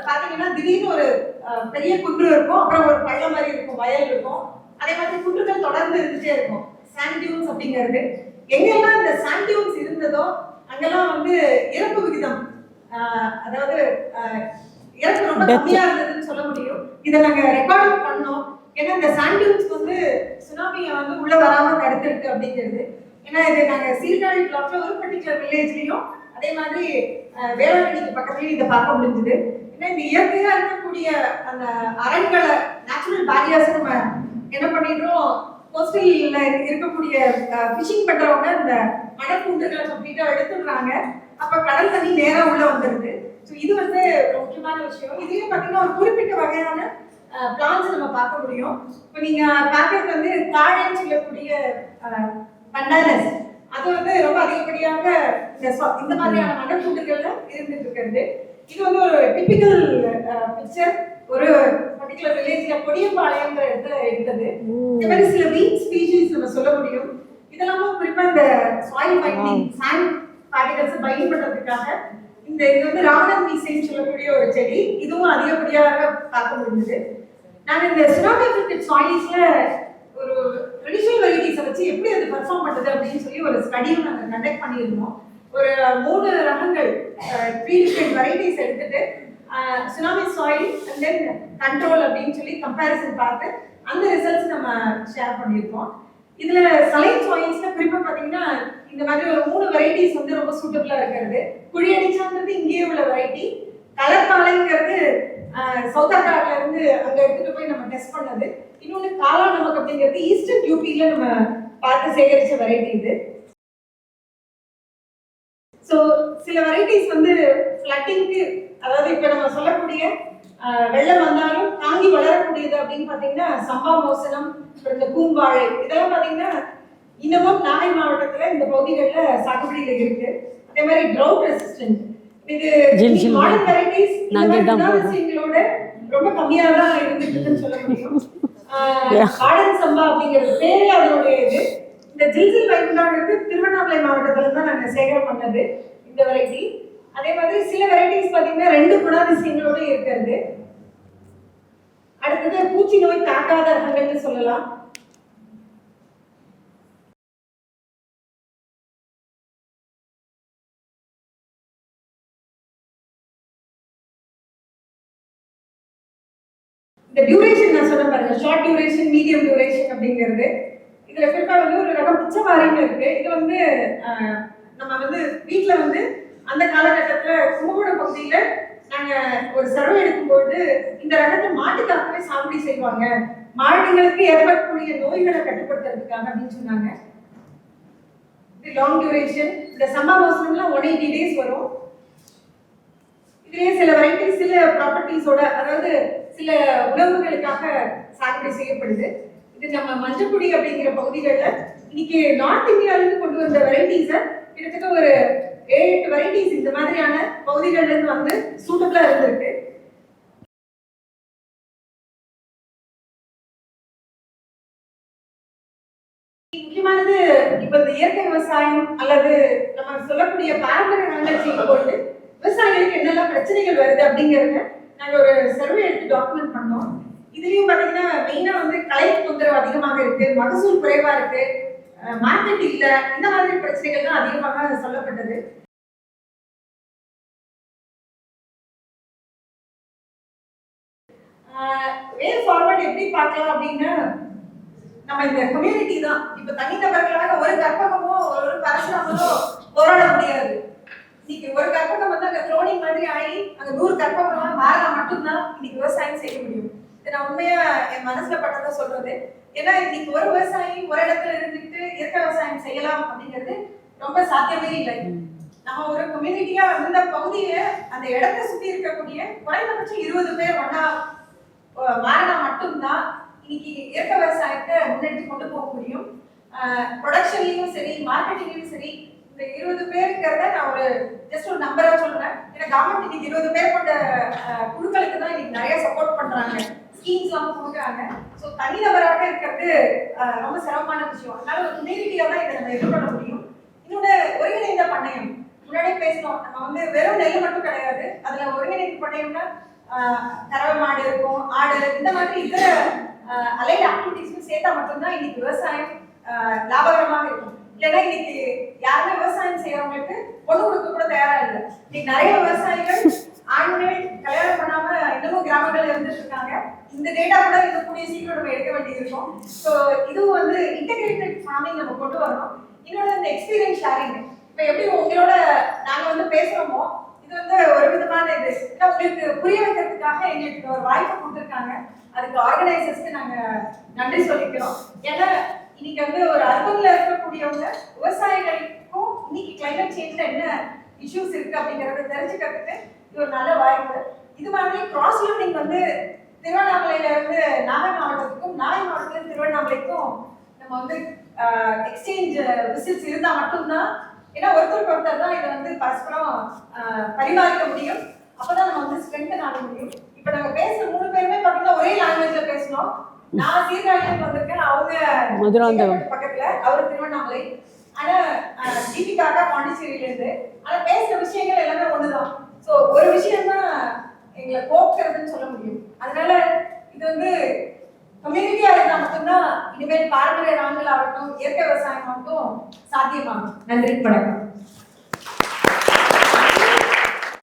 பாத்தீங்கன்னா திடீர்னு ஒரு பெரிய குன்று இருக்கும், அப்புறம் ஒரு பள்ளம் மாதிரி இருக்கும், வயல் இருக்கும், அதே மாதிரி குன்றுகள் தொடர்ந்து இருந்துட்டே இருக்கும். சாண்ட் டியூன்ஸ் அப்படிங்கிறது எங்கெல்லாம் இந்த சாண்ட் டியூன்ஸ் இருந்ததோ அங்கெல்லாம் வந்து இறப்பு விகிதம், அதாவது இறப்பு ரொம்ப கம்மியா இருந்ததுன்னு சொல்ல முடியும். இதை நாங்க ரெக்கார்ட் பண்ணோம். ஏன்னா இந்த சாண்ட் டியூன்ஸ் வந்து சுனாமியை வந்து உள்ள வராம தடுத்திருக்கு அப்படிங்கிறது. ஏன்னா இது நாங்க சீர்காழி பிளாக்ல ஒரு பர்டிகுலர் வில்லேஜ்லயும் அதே மாதிரி வேளாங்கண்ணிக்கு பக்கத்துலயும் இதை பார்க்க முடிஞ்சது. ஏன்னா இந்த இயற்கையா இருக்கக்கூடிய அந்த அரண்களை, நேச்சுரல் பேரியர்ஸ் நம்ம என்ன பண்ணிடுறோம், கோஸ்டல்ல இருக்கக்கூடிய ஃபிஷிங் பண்றவங்க இந்த மணக்கூண்டுகளை கம்ப்ளீட்டா எடுத்துடுறாங்க. அப்ப கடல் தண்ணி நேரா உள்ள வந்துருது. ஸோ இது வந்து ஒரு முக்கியமான விஷயம். இதுலயும் பாத்தீங்கன்னா ஒரு குறிப்பிட்ட வகையான பிளான்ஸ் நம்ம பார்க்க முடியும். இப்போ நீங்க பார்க்கறது வந்து தாழைன்னு சொல்லக்கூடிய பண்டானஸ், அது வந்து ரொம்ப அதிகப்படியாக இந்த மாதிரியான மணக்கூண்டுகள்ல இருந்துட்டு இருக்கிறது. இது வந்து ஒரு டிபிக்கல் பிக்சர். ஒரு பர்டிகுலர் வில்லேஜ்ல கொடியம்பாளையம்ன்ற இடத்துல இருந்தது. இந்த மாதிரி சில வீட் ஸ்பீஷீஸ் நம்ம சொல்ல முடியும். இதெல்லாம் குறிப்பா இந்த soil binding, sand particles bind பண்றதுக்காக இது வந்து ராவணன் மீசைன்னு சொல்லக்கூடிய ஒரு செடி, இதுவும் அதிகப்படியாக பார்க்க முடிஞ்சது. நாங்க இந்த சுனாமி அஃபெக்டட் சாயில்ஸ்ல ஒரு ட்ரெடிஷனல் வெரைட்டிஸை வச்சு எப்படி அது பெர்ஃபார்ம் பண்ணுது அப்படின்னு சொல்லி ஒரு ஸ்டடியும் நாங்கள் கண்டக்ட் பண்ணியிருந்தோம். ஒரு 3 ரகங்கள், 3 டிஃப்ரெண்ட் வெரைட்டிஸ் எடுத்துட்டு tsunami soil and then control அப்படின்னு சொல்லி கம்பேரிசன் பார்த்து அந்த ரிசல்ட்ஸ் நம்ம ஷேர் பண்ணியிருக்கோம். இதுல சலைன் சாயில்ஸ்ல குறிப்பா பாத்தீங்கன்னா இந்த மாதிரி ஒரு 3 வெரைட்டிஸ் வந்து ரொம்ப சூட்டபிளா இருக்கிறது. குழியடிச்சான்றது இங்கேயே உள்ள வெரைட்டி, கலர்பாலைங்கிறது சவுத் ஆப்பிரிக்கால இருந்து அங்க எடுத்துட்டு போய் நம்ம டெஸ்ட் பண்ணது, இன்னொன்னு காலா நமக்கு அப்படிங்கிறது ஈஸ்டர்ன் யூபியில நம்ம பார்த்து சேகரிச்ச வெரைட்டி இது. ஸோ சில வெரைட்டிஸ் வந்து ஃபிளட்டிங்க்கு, அதாவது இப்போ நம்ம சொல்லக்கூடிய வெள்ளம் வந்தாலும் தாங்கி வளரக்கூடியது அப்படின்னு பார்த்தீங்கன்னா சம்பா மோசனம், இந்த பூம்பாழை, இதெல்லாம் பார்த்தீங்கன்னா இன்னமும் நாகை மாவட்டத்தில் இந்த பகுதிகளில் சாகுபடியில் இருக்கு. அதே மாதிரி ட்ரவுட் ரெசிஸ்டன்ட், இது மாடர்ன் வெரைட்டிஸ் குணாதிசயங்களோட ரொம்ப கம்மியாக தான் இருந்துருக்குன்னு சொல்ல முடியும். காடன் சம்பா அப்படிங்கிறது பேரே அதனுடைய இது. இந்த ஜில்ஜில் வைகுண்டாங்கிறது திருவண்ணாமலை மாவட்டத்துல தான் நாங்கள் சேகரம் பண்ணது இந்த வெரைட்டி. அதே மாதிரி சில வெரைட்டிஸ் பார்த்தீங்கன்னா 2 குணாதிசயங்களோட இருக்கிறது. அடுத்தது பூச்சி நோய் தாக்காத ரகங்கள்னு சொல்லலாம். இந்த டியூரேஷன் நான் சொன்ன பாருங்க, ஷார்ட் டியூரேஷன், மீடியம் டியூரேஷன் அப்படிங்கிறது. இதுல குறிப்பா வந்து ஒரு ரகம் பிச்சைவாரின்னு இருக்கு. இது வந்து நம்ம வந்து வீட்டுல வந்து அந்த காலகட்டத்துல கும்பகோணம் பகுதியில நாங்க ஒரு சர்வே எடுக்கும்போது இந்த ரகத்தை மாட்டுக்காகவே சாகுபடி செய்வாங்க, மாடுகளுக்கு ஏற்படக்கூடிய நோய்களை கட்டுப்படுத்துறதுக்காக அப்படின்னு சொன்னாங்க. இது லாங் டியூரேஷன். இந்த சம்பா மோசனம்லாம் 180 days வரும். இதுலயே சில வெரைட்டிஸ் சில ப்ராப்பர்ட்டிஸோட, அதாவது சில உணவுகளுக்காக சாகுபடி செய்யப்படுது. இது நம்ம மஞ்சக்குடி அப்படிங்கிற பகுதிகளில் இன்னைக்கு நார்த் இந்தியாவிலிருந்து கொண்டு வந்த வெரைட்டிஸை கிட்டத்தட்ட ஒரு 7-8 வெரைட்டிஸ் இந்த மாதிரியான பகுதிகள்ல இருந்து வந்து சூட்டபிளா இருந்திருக்கு. முக்கியமானது இப்ப இந்த இயற்கை விவசாயம் அல்லது நம்ம சொல்லக்கூடிய பாரம்பரிய நிலங்களை கொண்டு விவசாயிகளுக்கு என்னெல்லாம் பிரச்சனைகள் வருது அப்படிங்கறத நாங்க ஒரு சர்வே எடுத்து டாக்குமெண்ட் பண்ணோம். இதுலயும் பாத்தீங்கன்னா மெயினா வந்து கலை தொந்தரவு அதிகமாக இருக்கு, மகசூல் குறைவா இருக்கு, மார்க்கெட் இல்ல, இந்த மாதிரி பிரச்சனைகள் தான் அதிகமாக சொல்லப்பட்டது. வே ஃபார்வர்ட் எப்படி பார்க்கலாம் அப்படின்னா, நம்ம இந்த கம்யூனிட்டி தான். இப்ப தனிநபர்களாக ஒரு கற்பகமோ ஒரு பரசுராமனோ போராட முடியாது. இன்னைக்கு ஒரு கற்பகம் வந்து அங்க குளோனிங் மாதிரி ஆகி அங்க 100 கற்பகமா மாறினா மட்டும்தான் இன்னைக்கு விவசாயம் செய்ய முடியும். இது நான் உண்மையா என் மனசுல பட்டதை சொல்றது. ஏன்னா இன்னைக்கு ஒரு விவசாயி ஒரு இடத்துல இருந்துட்டு இயற்கை விவசாயம் செய்யலாம் அப்படிங்கிறது ரொம்ப சாத்தியமே இல்லை. நம்ம ஒரு கம்யூனிட்டியா அந்த பகுதியை, அந்த இடத்தை சுத்தி இருக்கக்கூடிய குறைந்தபட்சம் 20 பேர் ஒன்னா மாறினா மட்டும்தான் இன்னைக்கு இயற்கை விவசாயத்தை முன்னெடுத்து கொண்டு போக முடியும். ப்ரொடக்ஷன்லயும் சரி, மார்க்கெட்டிங்லயும் சரி, இந்த 20 பேருங்கிறத நான் ஒரு ஜஸ்ட் ஒரு நம்பரா சொல்றேன். ஏன்னா கவர்மெண்ட் இன்னைக்கு 20 பேர் கொண்ட குழுக்களுக்கு தான் இன்னைக்கு நிறைய சப்போர்ட் பண்றாங்க, ஸ்கீம்ஸ் எல்லாம் கொடுக்குறாங்க. ஸோ தனிநபராக இருக்கிறது ரொம்ப சிரமமான விஷயம். அதனால ஒரு கம்யூனிட்டியா தான் இதை நம்ம எதிர்கொள்ள முடியும். இன்னொன்று ஒருங்கிணைந்த பண்ணையம். முன்னாடியே பேசணும், நம்ம வந்து வெறும் நெல் மட்டும் கிடையாது, அதுல ஒருங்கிணைந்த பண்ணையம்னா கறவை மாடு இருக்கும், ஆடு, இந்த மாதிரி இதர அலைட் ஆக்டிவிட்டிஸ்க்கும் சேர்த்தா மட்டும்தான் இன்னைக்கு விவசாயம் லாபகரமாக இருக்கும். இல்லைன்னா இன்னைக்கு யாருமே விவசாயம் செய்யறவங்களுக்கு பொண்ணு கொடுக்க கூட தயாரா இல்லை. இன்னைக்கு நிறைய விவசாயிகள் ஆண்கள் கல்யாணம் பண்ணாம இன்னமும் கிராமங்கள்ல இருந்துட்டு இருக்காங்க. இந்த டேட்டா கூட இன்னும் கூடிய சீக்கிரம் நம்ம எடுக்க வேண்டியது இருக்கும். ஸோ இதுவும் வந்து இன்டெகிரேட்டட் ஃபார்மிங் நம்ம கொண்டு வரணும். இன்னொரு இந்த எக்ஸ்பீரியன்ஸ் ஷேரிங், இப்போ எப்படி உங்களோட நாங்க வந்து பேசுறோமோ இது வந்து ஒரு விதமான இது உங்களுக்கு புரிய வைக்கிறதுக்காக எங்களுக்கு ஒரு வாய்ப்பு கொடுத்துருக்காங்க. அதுக்கு ஆர்கனைசர்ஸ்க்கு நாங்க நன்றி சொல்லிக்கிறோம். ஏன்னா இன்னைக்கு வந்து ஒரு அர்பன்ல இருக்கக்கூடியவங்க விவசாயிகளுக்கும் இன்னைக்கு கிளைமேட் சேஞ்ச்ல என்ன இஷ்யூஸ் இருக்கு அப்படிங்கறத தெரிஞ்சுக்கிறதுக்கு இது ஒரு நல்ல வாய்ப்பு. இது மாதிரி கிராஸ் லேர்னிங் வந்து திருவண்ணாமலையில இருந்து நாகை மாவட்டத்துக்கும், நாகை மாவட்டத்துல திருவண்ணாமலைக்கும் நம்ம வந்து எக்ஸ்சேஞ்ச் விசிட்ஸ் இருந்தா மட்டும்தான், ஏன்னா ஒருத்தருக்கு ஒருத்தர் தான் இதை வந்து பரஸ்பரம் பரிமாறிக்க முடியும். அப்பதான் நம்ம வந்து ஸ்ட்ரென்தன் ஆக முடியும். இப்ப நாங்க பேசுற 3 பேருமே பாத்தீங்கன்னா ஒரே லாங்குவேஜ்ல பேசணும். நான் சீர்காழியில வந்திருக்கேன், அவங்க பக்கத்துல, அவரு திருவண்ணாமலை. ஆனா தீபிகாக்கா பாண்டிச்சேரியில இருந்து. ஆனா பேசுற விஷயங்கள் எல்லாமே ஒண்ணுதான். சோ ஒரு விஷயம் தான் எங்களை கோக்குறதுன்னு சொல்ல முடியும். அதனால இது வந்து கம்யூனிட்டியா இருந்தா மட்டும்தான் இனிமேல் பாரம்பரிய நாங்கள் ஆகட்டும், இயற்கை விவசாயம் ஆகட்டும் சாத்தியமாகும். நன்றி, வணக்கம்.